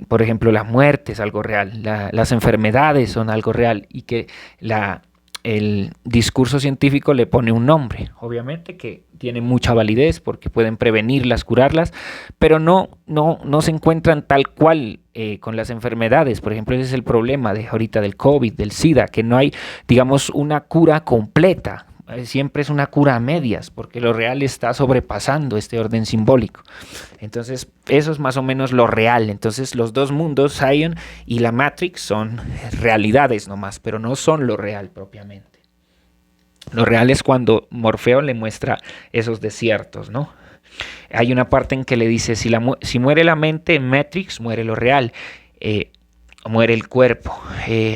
S1: Por ejemplo, la muerte es algo real, las enfermedades son algo real y que el discurso científico le pone un nombre, obviamente que tiene mucha validez porque pueden prevenirlas, curarlas, pero no se encuentran tal cual con las enfermedades. Por ejemplo, ese es el problema de ahorita del COVID, del SIDA, que no hay, digamos, una cura completa. Siempre es una cura a medias, porque lo real está sobrepasando este orden simbólico. Entonces, eso es más o menos lo real. Entonces, los dos mundos, Zion y la Matrix, son realidades nomás, pero no son lo real propiamente. Lo real es cuando Morfeo le muestra esos desiertos, ¿no? Hay una parte en que le dice, si muere la mente en Matrix, muere lo real. Muere el cuerpo.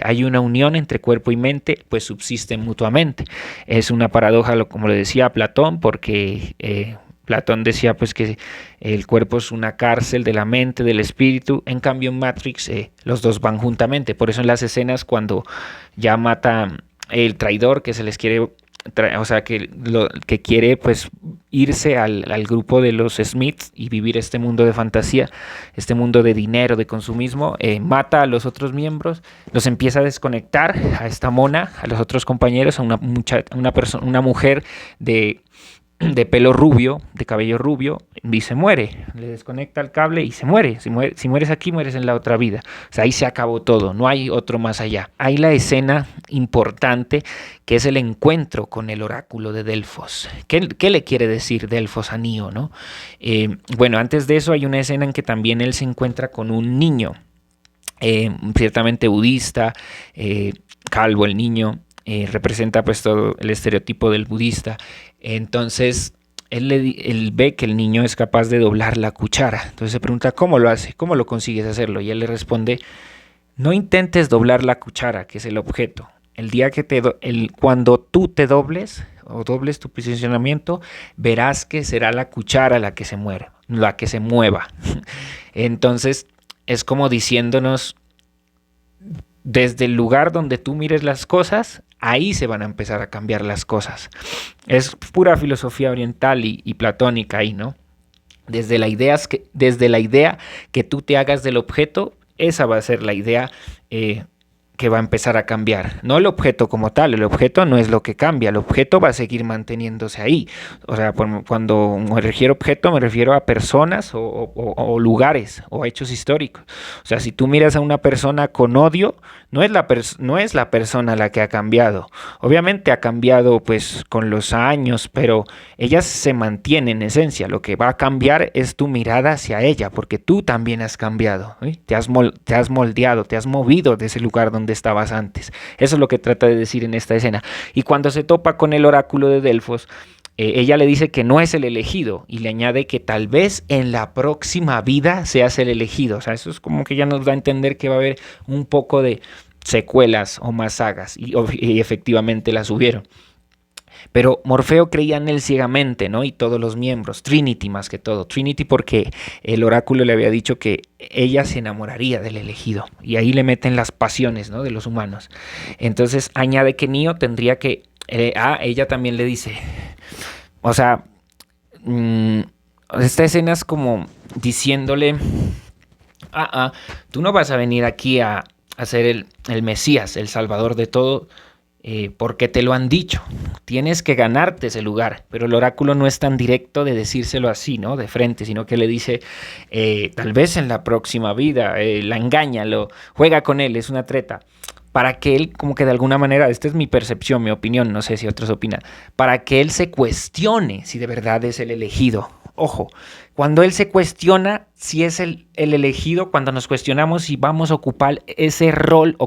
S1: Hay una unión entre cuerpo y mente, pues subsisten mutuamente. Es una paradoja, como le decía Platón, porque Platón decía pues que el cuerpo es una cárcel de la mente, del espíritu. En cambio en Matrix los dos van juntamente. Por eso en las escenas cuando ya mata el traidor que se les quiere, que quiere pues
S2: irse al grupo de los Smiths y vivir este mundo de fantasía, este mundo de dinero, de consumismo. Mata a los otros miembros, los empieza a desconectar a esta mona, a los otros compañeros, a una mujer de pelo rubio, de cabello rubio, y se muere. Le desconecta el cable y se muere. Si mueres aquí, mueres en la otra vida. O sea, ahí se acabó todo, no hay otro más allá. Hay la escena importante que es el encuentro con el oráculo de Delfos. ¿Qué le quiere decir Delfos a Neo, no? Bueno, antes de eso hay una escena en que también él se encuentra con un niño, ciertamente budista, calvo el niño. Representa pues todo el estereotipo del budista. Entonces él ve que el niño es capaz de doblar la cuchara. Entonces se pregunta cómo lo hace, cómo lo consigues hacerlo, y él le responde: no intentes doblar la cuchara, que es el objeto. El día que cuando tú te dobles o dobles tu posicionamiento, verás que será la cuchara la que se mueva. Entonces es como diciéndonos: desde el lugar donde tú mires las cosas, ahí se van a empezar a cambiar las cosas. Es pura filosofía oriental y platónica ahí, ¿no? Desde la idea que tú te hagas del objeto, esa va a ser la idea que va a empezar a cambiar. No el objeto como tal, el objeto no es lo que cambia, el objeto va a seguir manteniéndose ahí. O sea, cuando me refiero a objeto, me refiero a personas o lugares o hechos históricos. O sea, si tú miras a una persona con odio, no es la persona la que ha cambiado. Obviamente ha cambiado pues con los años, pero ella se mantiene en esencia. Lo que va a cambiar es tu mirada hacia ella, porque tú también has cambiado, ¿sí? Te has moldeado, te has movido de ese lugar donde estabas antes. Eso es lo que trata de decir en esta escena. Y cuando se topa con el oráculo de Delfos, ella le dice que no es el elegido y le añade que tal vez en la próxima vida seas el elegido. O sea, eso es como que ya nos da a entender que va a haber un poco de secuelas o más sagas, y efectivamente las hubieron. Pero Morfeo creía en él ciegamente, ¿no? Y todos los miembros, Trinity más que todo. Trinity porque el oráculo le había dicho que ella se enamoraría del elegido. Y ahí le meten las pasiones, ¿no? De los humanos. Entonces añade que Neo tendría que... ella también le dice... O sea, esta escena es como diciéndole... tú no vas a venir aquí a ser el Mesías, el Salvador de todo... porque te lo han dicho, tienes que ganarte ese lugar, pero el oráculo no es tan directo de decírselo así, ¿no? De frente, sino que le dice, tal vez en la próxima vida, la engaña, juega con él, es una treta, para que él como que de alguna manera, esta es mi percepción, mi opinión, no sé si otros opinan, para que él se cuestione si de verdad es el elegido. Ojo, cuando él se cuestiona si es el elegido, cuando nos cuestionamos si vamos a ocupar ese rol,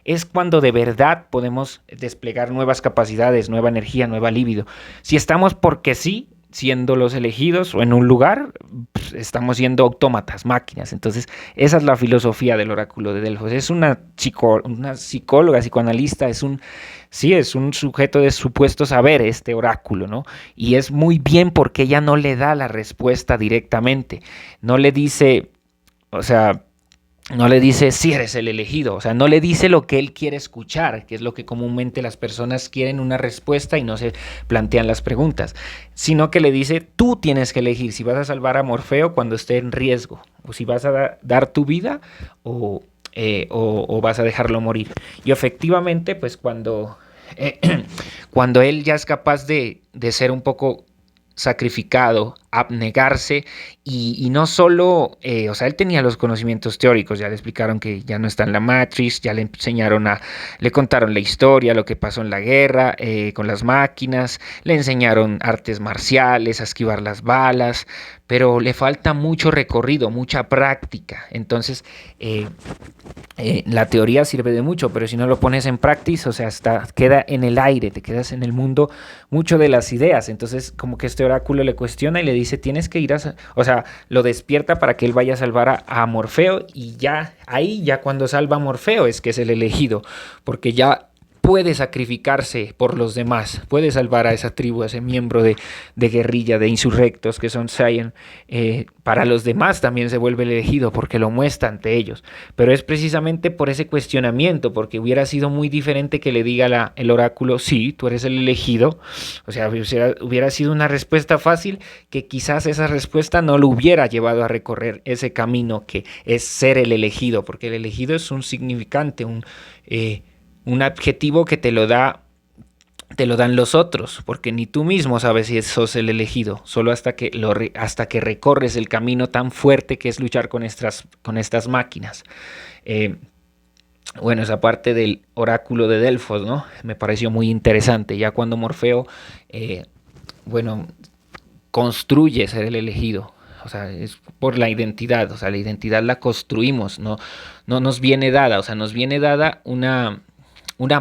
S2: es cuando de verdad podemos desplegar nuevas capacidades, nueva energía, nueva libido. Si estamos porque sí, siendo los elegidos o en un lugar, pues, estamos siendo autómatas, máquinas. Entonces, esa es la filosofía del oráculo de Delfos. Es una psicóloga, psicoanalista, es un sujeto de supuesto saber, este oráculo, ¿no? Y es muy bien porque ella no le da la respuesta directamente. No le dice, o sea... No le dice si eres el elegido, o sea, no le dice lo que él quiere escuchar, que es lo que comúnmente las personas quieren, una respuesta y no se plantean las preguntas, sino que le dice, tú tienes que elegir si vas a salvar a Morfeo cuando esté en riesgo, o si vas a dar tu vida o vas a dejarlo morir. Y efectivamente, pues cuando él ya es capaz de ser un poco sacrificado, abnegarse y no solo, o sea, él tenía los conocimientos teóricos, ya le explicaron que ya no está en la Matrix, ya le le contaron la historia, lo que pasó en la guerra con las máquinas, le enseñaron artes marciales, a esquivar las balas, pero le falta mucho recorrido, mucha práctica. Entonces, la teoría sirve de mucho, pero si no lo pones en práctica, o sea, queda en el aire, te quedas en el mundo mucho de las ideas. Entonces, como que este oráculo le cuestiona y le dice, tienes que ir o sea, lo despierta para que él vaya a salvar a Morfeo, y ya, ahí ya cuando salva a Morfeo es que es el elegido, porque ya puede sacrificarse por los demás, puede salvar a esa tribu, a ese miembro de guerrilla, de insurrectos que son Saiyan. Para los demás también se vuelve el elegido porque lo muestra ante ellos. Pero es precisamente por ese cuestionamiento, porque hubiera sido muy diferente que le diga el oráculo, sí, tú eres el elegido. O sea, hubiera sido una respuesta fácil que quizás esa respuesta no lo hubiera llevado a recorrer ese camino que es ser el elegido, porque el elegido es un significante, un adjetivo que te lo dan los otros, porque ni tú mismo sabes si sos el elegido, solo hasta que recorres el camino tan fuerte que es luchar con estas máquinas. Bueno, esa parte del oráculo de Delfos, ¿no? Me pareció muy interesante, ya cuando Morfeo, construye ser el elegido. O sea, es por la identidad, o sea, la identidad la construimos, no nos viene dada, o sea, nos viene dada una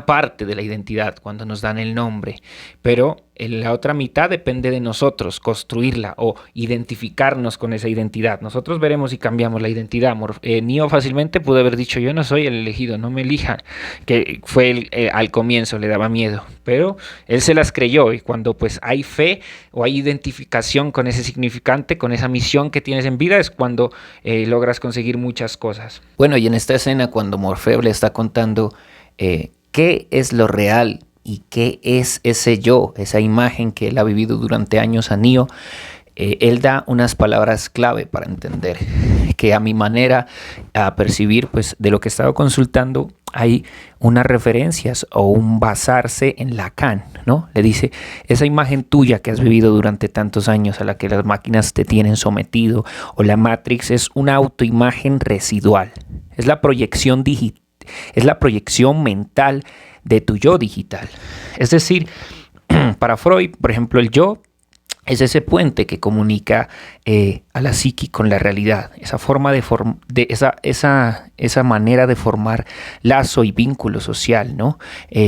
S2: parte de la identidad cuando nos dan el nombre, pero la otra mitad depende de nosotros construirla o identificarnos con esa identidad. Nosotros veremos si cambiamos la identidad. Neo fácilmente pudo haber dicho, yo no soy el elegido, no me elijan, que fue al comienzo, le daba miedo, pero él se las creyó, y cuando pues hay fe o hay identificación con ese significante, con esa misión que tienes en vida, es cuando logras conseguir muchas cosas.
S1: Bueno, y en esta escena cuando Morfeo le está contando qué es lo real y qué es ese yo, esa imagen que él ha vivido durante años a Neo, él da unas palabras clave para entender que a mi manera a percibir, pues de lo que he estado consultando, hay unas referencias o un basarse en Lacan, ¿no? Le dice, esa imagen tuya que has vivido durante tantos años, a la que las máquinas te tienen sometido, o la Matrix, es una autoimagen residual, es la proyección digital. Es la proyección mental de tu yo digital. Es decir, para Freud, por ejemplo, el yo es ese puente que comunica a la psique con la realidad. Esa forma esa manera de formar lazo y vínculo social, ¿no?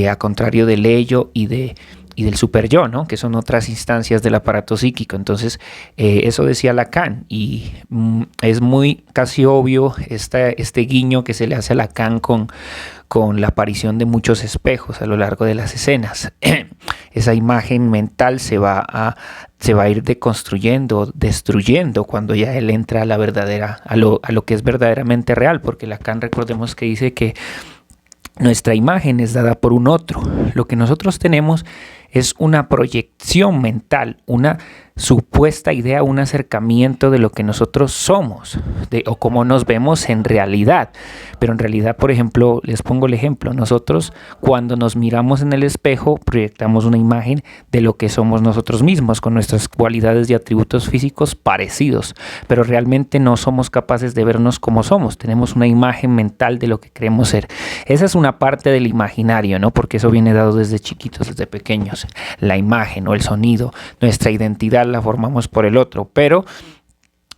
S1: A contrario del ello y del superyo, ¿no? Que son otras instancias del aparato psíquico. Entonces, eso decía Lacan, y es muy casi obvio este guiño que se le hace a Lacan con la aparición de muchos espejos a lo largo de las escenas. Esa imagen mental se va a ir deconstruyendo, destruyendo cuando ya él entra a lo que es verdaderamente real, porque Lacan, recordemos que dice que nuestra imagen es dada por un otro. Lo que nosotros tenemos es una proyección mental, una supuesta idea, un acercamiento de lo que nosotros somos o cómo nos vemos en realidad. Pero en realidad, por ejemplo, les pongo el ejemplo, nosotros cuando nos miramos en el espejo proyectamos una imagen de lo que somos nosotros mismos, con nuestras cualidades y atributos físicos parecidos, pero realmente no somos capaces de vernos como somos, tenemos una imagen mental de lo que creemos ser. Esa es una parte del imaginario, ¿no? Porque eso viene dado desde chiquitos, desde pequeños. La imagen o el sonido, nuestra identidad la formamos por el otro, pero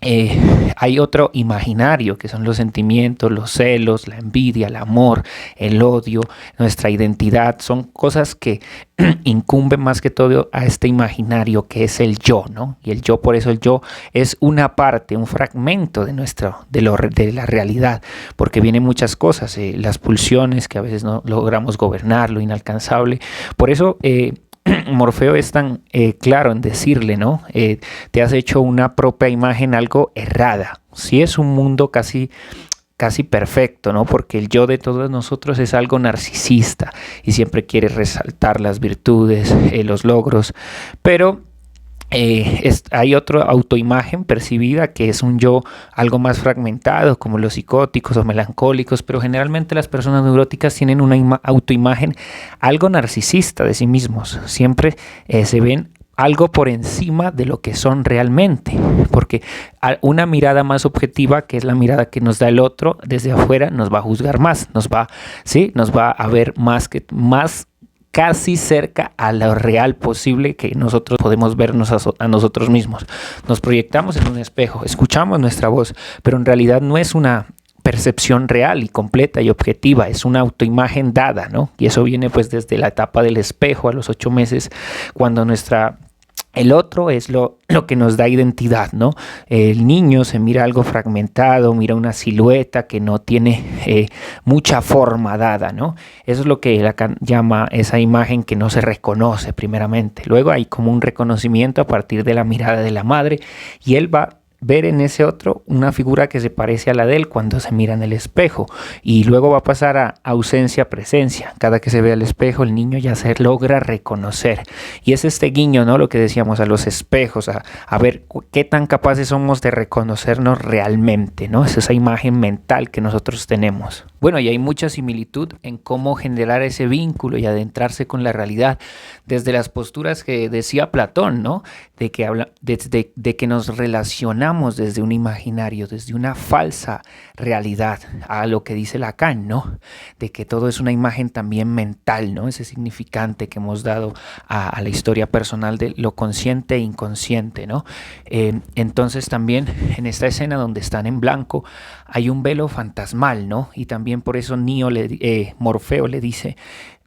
S1: hay otro imaginario que son los sentimientos, los celos, la envidia, el amor, el odio, nuestra identidad. Son cosas que incumben más que todo a este imaginario que es el yo, ¿no? Y el yo, por eso el yo es una parte, un fragmento de la realidad, porque vienen muchas cosas, las pulsiones que a veces no logramos gobernar, lo inalcanzable. Por eso Morfeo es tan claro en decirle, ¿no? Te has hecho una propia imagen algo errada. Sí, es un mundo casi perfecto, ¿no? Porque el yo de todos nosotros es algo narcisista y siempre quiere resaltar las virtudes, los logros, pero hay otra autoimagen percibida que es un yo algo más fragmentado, como los psicóticos o melancólicos, pero generalmente las personas neuróticas tienen una autoimagen algo narcisista de sí mismos. Siempre se ven algo por encima de lo que son realmente, porque una mirada más objetiva, que es la mirada que nos da el otro desde afuera, nos va a juzgar más, nos va a ver más casi cerca a lo real posible que nosotros podemos vernos a nosotros mismos. Nos proyectamos en un espejo, escuchamos nuestra voz, pero en realidad no es una percepción real y completa y objetiva, es una autoimagen dada, ¿no? Y eso viene pues desde la etapa del espejo a los 8 meses, cuando nuestra
S2: El otro es lo que nos da identidad, ¿no? El niño se mira algo fragmentado, mira una silueta que no tiene mucha forma dada, ¿no? Eso es lo que Lacan llama esa imagen que no se reconoce primeramente. Luego hay como un reconocimiento a partir de la mirada de la madre y él va ver en ese otro una figura que se parece a la de él cuando se mira en el espejo, y luego va a pasar a ausencia, presencia. Cada que se ve al espejo el niño ya se logra reconocer, y es este guiño, ¿no? Lo que decíamos, a los espejos, a ver qué tan capaces somos de reconocernos realmente, ¿no? Es esa imagen mental que nosotros tenemos. Bueno, y hay mucha similitud en cómo generar ese vínculo y adentrarse con la realidad desde las posturas que decía Platón, ¿no? De que nos relacionamos desde un imaginario, desde una falsa realidad, a lo que dice Lacan, ¿no? De que todo es una imagen también mental, ¿no? Ese significante que hemos dado a la historia personal de lo consciente e inconsciente, ¿no? Entonces también en esta escena donde están en blanco hay un velo fantasmal, ¿no? Y también por eso Morfeo le dice: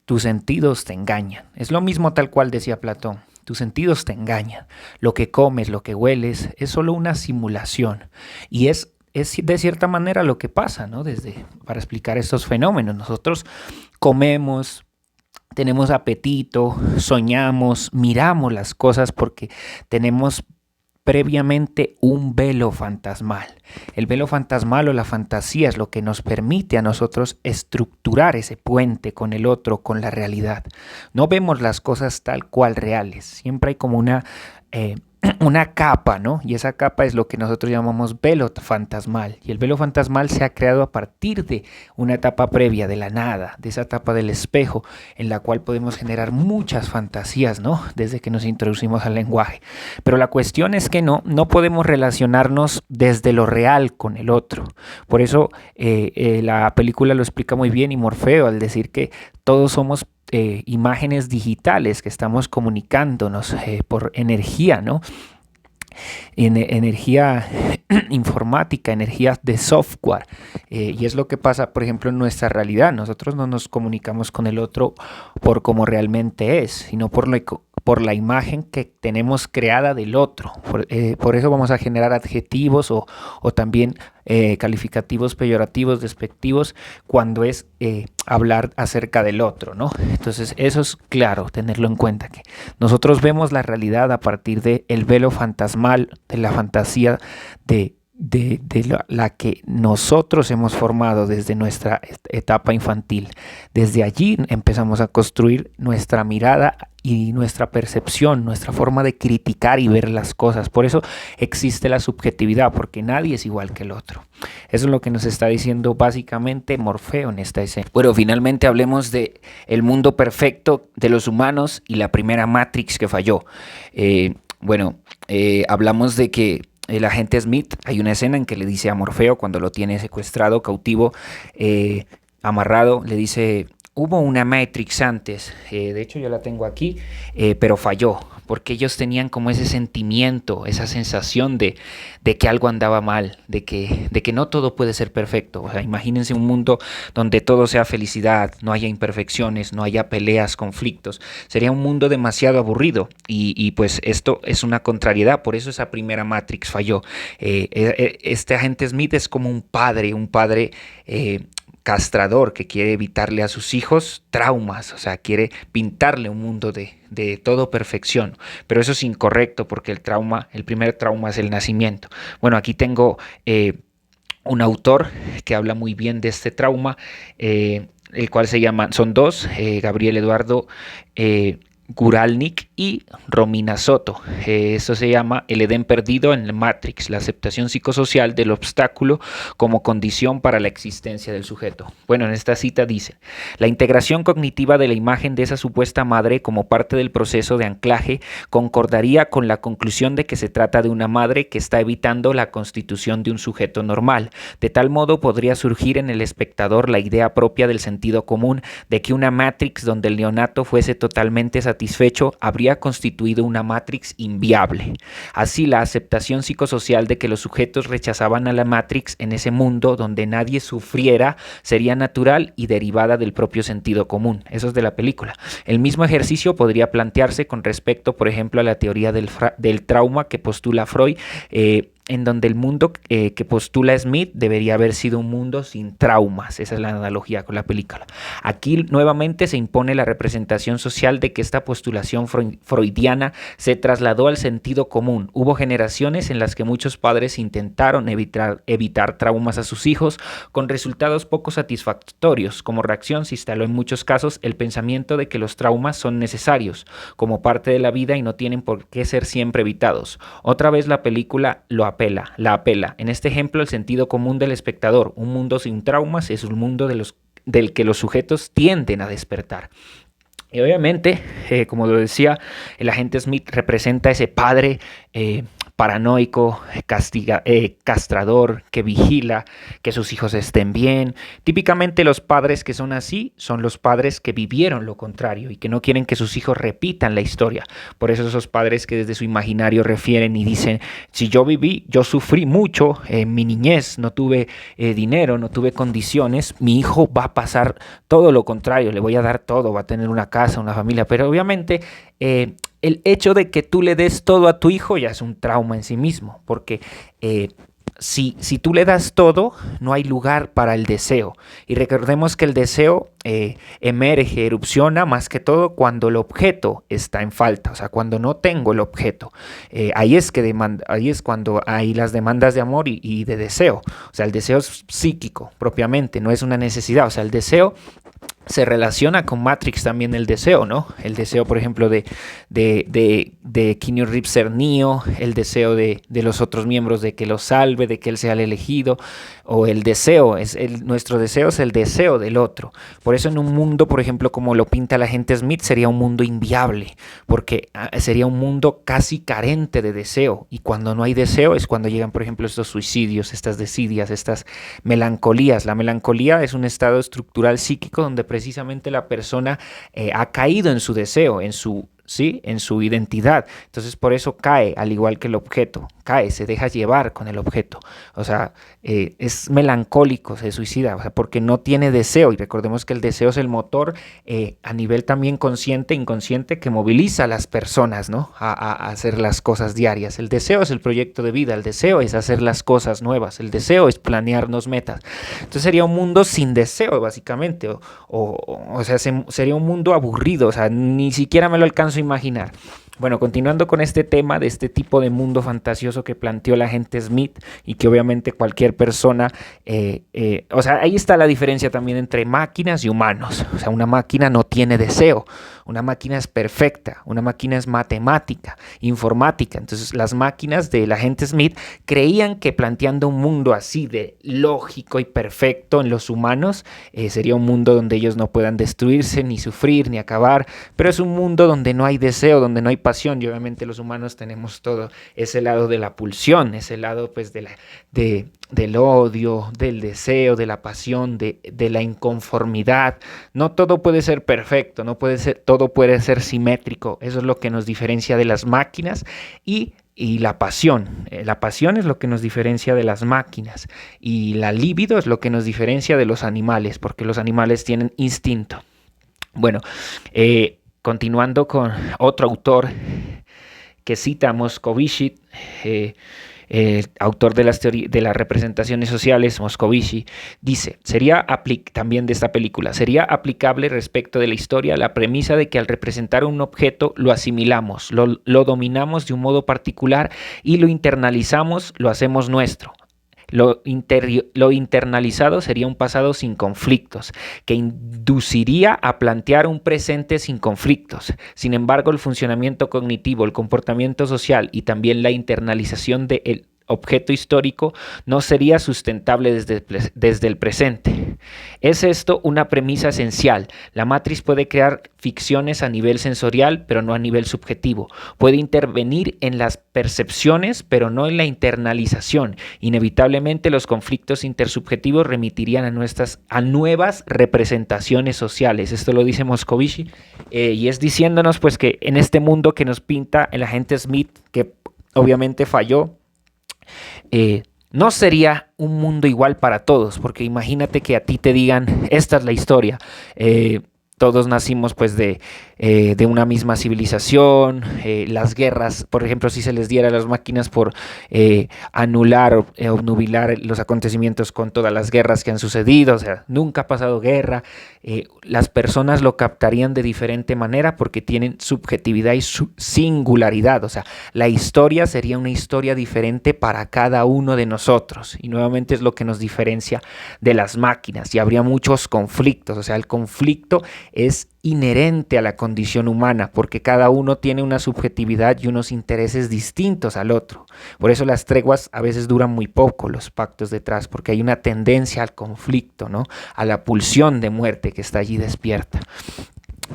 S2: tus sentidos te engañan. Es lo mismo tal cual decía Platón. Tus sentidos te engañan. Lo que comes, lo que hueles, es solo una simulación. Y es de cierta manera lo que pasa, ¿no? Para explicar estos fenómenos. Nosotros comemos, tenemos apetito, soñamos, miramos las cosas porque tenemos previamente un velo fantasmal. El velo fantasmal o la fantasía es lo que nos permite a nosotros estructurar ese puente con el otro, con la realidad. No vemos las cosas tal cual reales. Siempre hay como una capa, ¿no? Y esa capa es lo que nosotros llamamos velo fantasmal. Y el velo fantasmal se ha creado a partir de una etapa previa, de la nada, de esa etapa del espejo, en la cual podemos generar muchas fantasías, ¿no? Desde que nos introducimos al lenguaje. Pero la cuestión es que no podemos relacionarnos desde lo real con el otro. Por eso la película lo explica muy bien, y Morfeo, al decir que todos somos imágenes digitales que estamos comunicándonos por energía, ¿no? Energía informática, energía de software, y es lo que pasa, por ejemplo, en nuestra realidad. Nosotros no nos comunicamos con el otro por cómo realmente es, sino por la imagen que tenemos creada del otro. Por eso vamos a generar adjetivos o también calificativos peyorativos, despectivos, cuando es hablar acerca del otro, ¿no? Entonces eso es claro, tenerlo en cuenta, que nosotros vemos la realidad a partir del velo fantasmal, de la fantasía de la que nosotros hemos formado desde nuestra etapa infantil. Desde allí empezamos a construir nuestra mirada y nuestra percepción, nuestra forma de criticar y ver las cosas. Por eso existe la subjetividad, porque nadie es igual que el otro. Eso es lo que nos está diciendo básicamente Morfeo en esta escena. Bueno, finalmente hablemos de el mundo perfecto de los humanos y la primera Matrix que falló. Hablamos de que el agente Smith, hay una escena en que le dice a Morfeo, cuando lo tiene secuestrado, cautivo, amarrado, le dice: hubo una Matrix antes, de hecho yo la tengo aquí, pero falló, porque ellos tenían como ese sentimiento, esa sensación de que algo andaba mal, de que no todo puede ser perfecto. O sea, imagínense un mundo donde todo sea felicidad, no haya imperfecciones, no haya peleas, conflictos. Sería un mundo demasiado aburrido, y pues esto es una contrariedad. Por eso esa primera Matrix falló. Este agente Smith es como un padre castrador que quiere evitarle a sus hijos traumas, o sea, quiere pintarle un mundo de todo perfección, pero eso es incorrecto, porque el primer trauma es el nacimiento. Bueno, aquí tengo un autor que habla muy bien de este trauma, el cual son dos, Gabriel Eduardo Guralnik y Romina Soto. Esto se llama El Edén perdido en Matrix, la aceptación psicosocial del obstáculo como condición para la existencia del sujeto. Bueno, en esta cita dice: la integración cognitiva de la imagen de esa supuesta madre como parte del proceso de anclaje concordaría con la conclusión de que se trata de una madre que está evitando la constitución de un sujeto normal. De tal modo podría surgir en el espectador la idea propia del sentido común de que una Matrix donde el neonato fuese totalmente satisfecho habría habría constituido una Matrix inviable. Así, la aceptación psicosocial de que los sujetos rechazaban a la Matrix en ese mundo donde nadie sufriera sería natural y derivada del propio sentido común. Eso es de la película. El mismo ejercicio podría plantearse con respecto, por ejemplo, a la teoría del trauma que postula Freud, en donde el mundo que postula Smith debería haber sido un mundo sin traumas. Esa es la analogía con la película. Aquí nuevamente se impone la representación social de que esta postulación freudiana se trasladó al sentido común. Hubo generaciones en las que muchos padres intentaron evitar traumas a sus hijos con resultados poco satisfactorios. Como reacción se instaló en muchos casos el pensamiento de que los traumas son necesarios como parte de la vida y no tienen por qué ser siempre evitados. Otra vez la película la apela. En este ejemplo, el sentido común del espectador. Un mundo sin traumas es un mundo del que los sujetos tienden a despertar. Y obviamente, como lo decía, el agente Smith representa a ese padre paranoico, castrador, que vigila que sus hijos estén bien. Típicamente los padres que son así son los padres que vivieron lo contrario y que no quieren que sus hijos repitan la historia. Por eso esos padres que desde su imaginario refieren y dicen, si yo sufrí mucho en mi niñez, no tuve dinero, no tuve condiciones, mi hijo va a pasar todo lo contrario, le voy a dar todo, va a tener una casa, una familia, pero obviamente el hecho de que tú le des todo a tu hijo ya es un trauma en sí mismo, porque si tú le das todo, no hay lugar para el deseo. Y recordemos que el deseo emerge, erupciona más que todo cuando el objeto está en falta, o sea, cuando no tengo el objeto. Ahí es cuando hay las demandas de amor y de deseo. O sea, el deseo es psíquico propiamente, no es una necesidad. O sea, el deseo se relaciona con Matrix también, el deseo, ¿no? El deseo, por ejemplo, de Keanu Reeves ser Neo, el deseo de los otros miembros de que lo salve, de que él sea el elegido, o el deseo, nuestro deseo es el deseo del otro. Por eso en un mundo, por ejemplo, como lo pinta la agente Smith, sería un mundo inviable, porque sería un mundo casi carente de deseo, y cuando no hay deseo es cuando llegan, por ejemplo, estos suicidios, estas desidias, estas melancolías. La melancolía es un estado estructural psíquico donde precisamente la persona ha caído en su deseo, en su identidad. Entonces por eso cae, al igual que el objeto, se deja llevar con el objeto. O sea, es melancólico, se suicida, o sea, porque no tiene deseo. Y recordemos que el deseo es el motor a nivel también consciente e inconsciente que moviliza a las personas, ¿no? A hacer las cosas diarias. El deseo es el proyecto de vida, el deseo es hacer las cosas nuevas, el deseo es planearnos metas. Entonces sería un mundo sin deseo, básicamente, o sea, sería un mundo aburrido, o sea, ni siquiera me lo alcanzo a imaginar. Bueno, continuando con este tema de este tipo de mundo fantasioso que planteó la agente Smith y que obviamente cualquier persona, o sea, ahí está la diferencia también entre máquinas y humanos. O sea, una máquina no tiene deseo, una máquina es perfecta, una máquina es matemática, informática. Entonces las máquinas de la agente Smith creían que planteando un mundo así de lógico y perfecto en los humanos, sería un mundo donde ellos no puedan destruirse, ni sufrir, ni acabar, pero es un mundo donde no hay deseo, donde no hay pasión, y obviamente los humanos tenemos todo ese lado de la pulsión, ese lado pues del odio, del deseo, de la pasión, de la inconformidad. No todo puede ser perfecto, todo puede ser simétrico. Eso es lo que nos diferencia de las máquinas y la pasión. La pasión es lo que nos diferencia de las máquinas y la libido es lo que nos diferencia de los animales, porque los animales tienen instinto. Bueno, continuando con otro autor que cita a Moscovici, autor de las representaciones sociales, Moscovici, dice, también de esta película, sería aplicable respecto de la historia la premisa de que al representar un objeto lo asimilamos, lo dominamos de un modo particular y lo internalizamos, lo hacemos nuestro. Lo internalizado sería un pasado sin conflictos, que induciría a plantear un presente sin conflictos. Sin embargo, el funcionamiento cognitivo, el comportamiento social y también la internalización del objeto histórico no sería sustentable desde el presente. Es esto una premisa esencial. La Matrix puede crear ficciones a nivel sensorial, pero no a nivel subjetivo. Puede intervenir en las percepciones, pero no en la internalización. Inevitablemente los conflictos intersubjetivos remitirían a nuevas representaciones sociales. Esto lo dice Moscovici, y es diciéndonos pues que en este mundo que nos pinta el agente Smith, que obviamente falló, no sería un mundo igual para todos, porque imagínate que a ti te digan, esta es la historia, todos nacimos pues de una misma civilización, las guerras, por ejemplo, si se les diera a las máquinas por anular o obnubilar los acontecimientos con todas las guerras que han sucedido, o sea, nunca ha pasado guerra, las personas lo captarían de diferente manera porque tienen subjetividad y singularidad, o sea, la historia sería una historia diferente para cada uno de nosotros, y nuevamente es lo que nos diferencia de las máquinas, y habría muchos conflictos, o sea, el conflicto es inherente a la condición humana, porque cada uno tiene una subjetividad y unos intereses distintos al otro. Por eso las treguas a veces duran muy poco, los pactos detrás, porque hay una tendencia al conflicto, ¿no? A la pulsión de muerte que está allí despierta.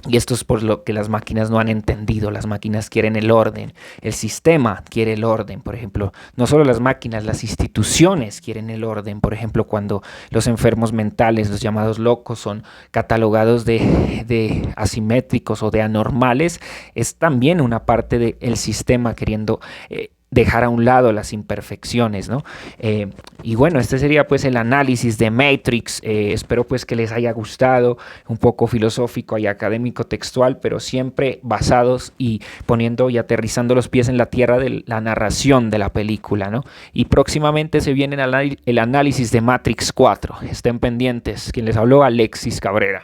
S2: Y esto es por lo que las máquinas no han entendido. Las máquinas quieren el orden, el sistema quiere el orden. Por ejemplo, no solo las máquinas, las instituciones quieren el orden. Por ejemplo, cuando los enfermos mentales, los llamados locos, son catalogados de asimétricos o de anormales, es también una parte del sistema queriendo dejar a un lado las imperfecciones, ¿no? Y bueno, este sería pues el análisis de Matrix. Espero pues que les haya gustado, un poco filosófico y académico textual, pero siempre basados y poniendo y aterrizando los pies en la tierra de la narración de la película, ¿no? Y próximamente se viene el análisis de Matrix 4. Estén pendientes. Quien les habló, Alexis Cabrera.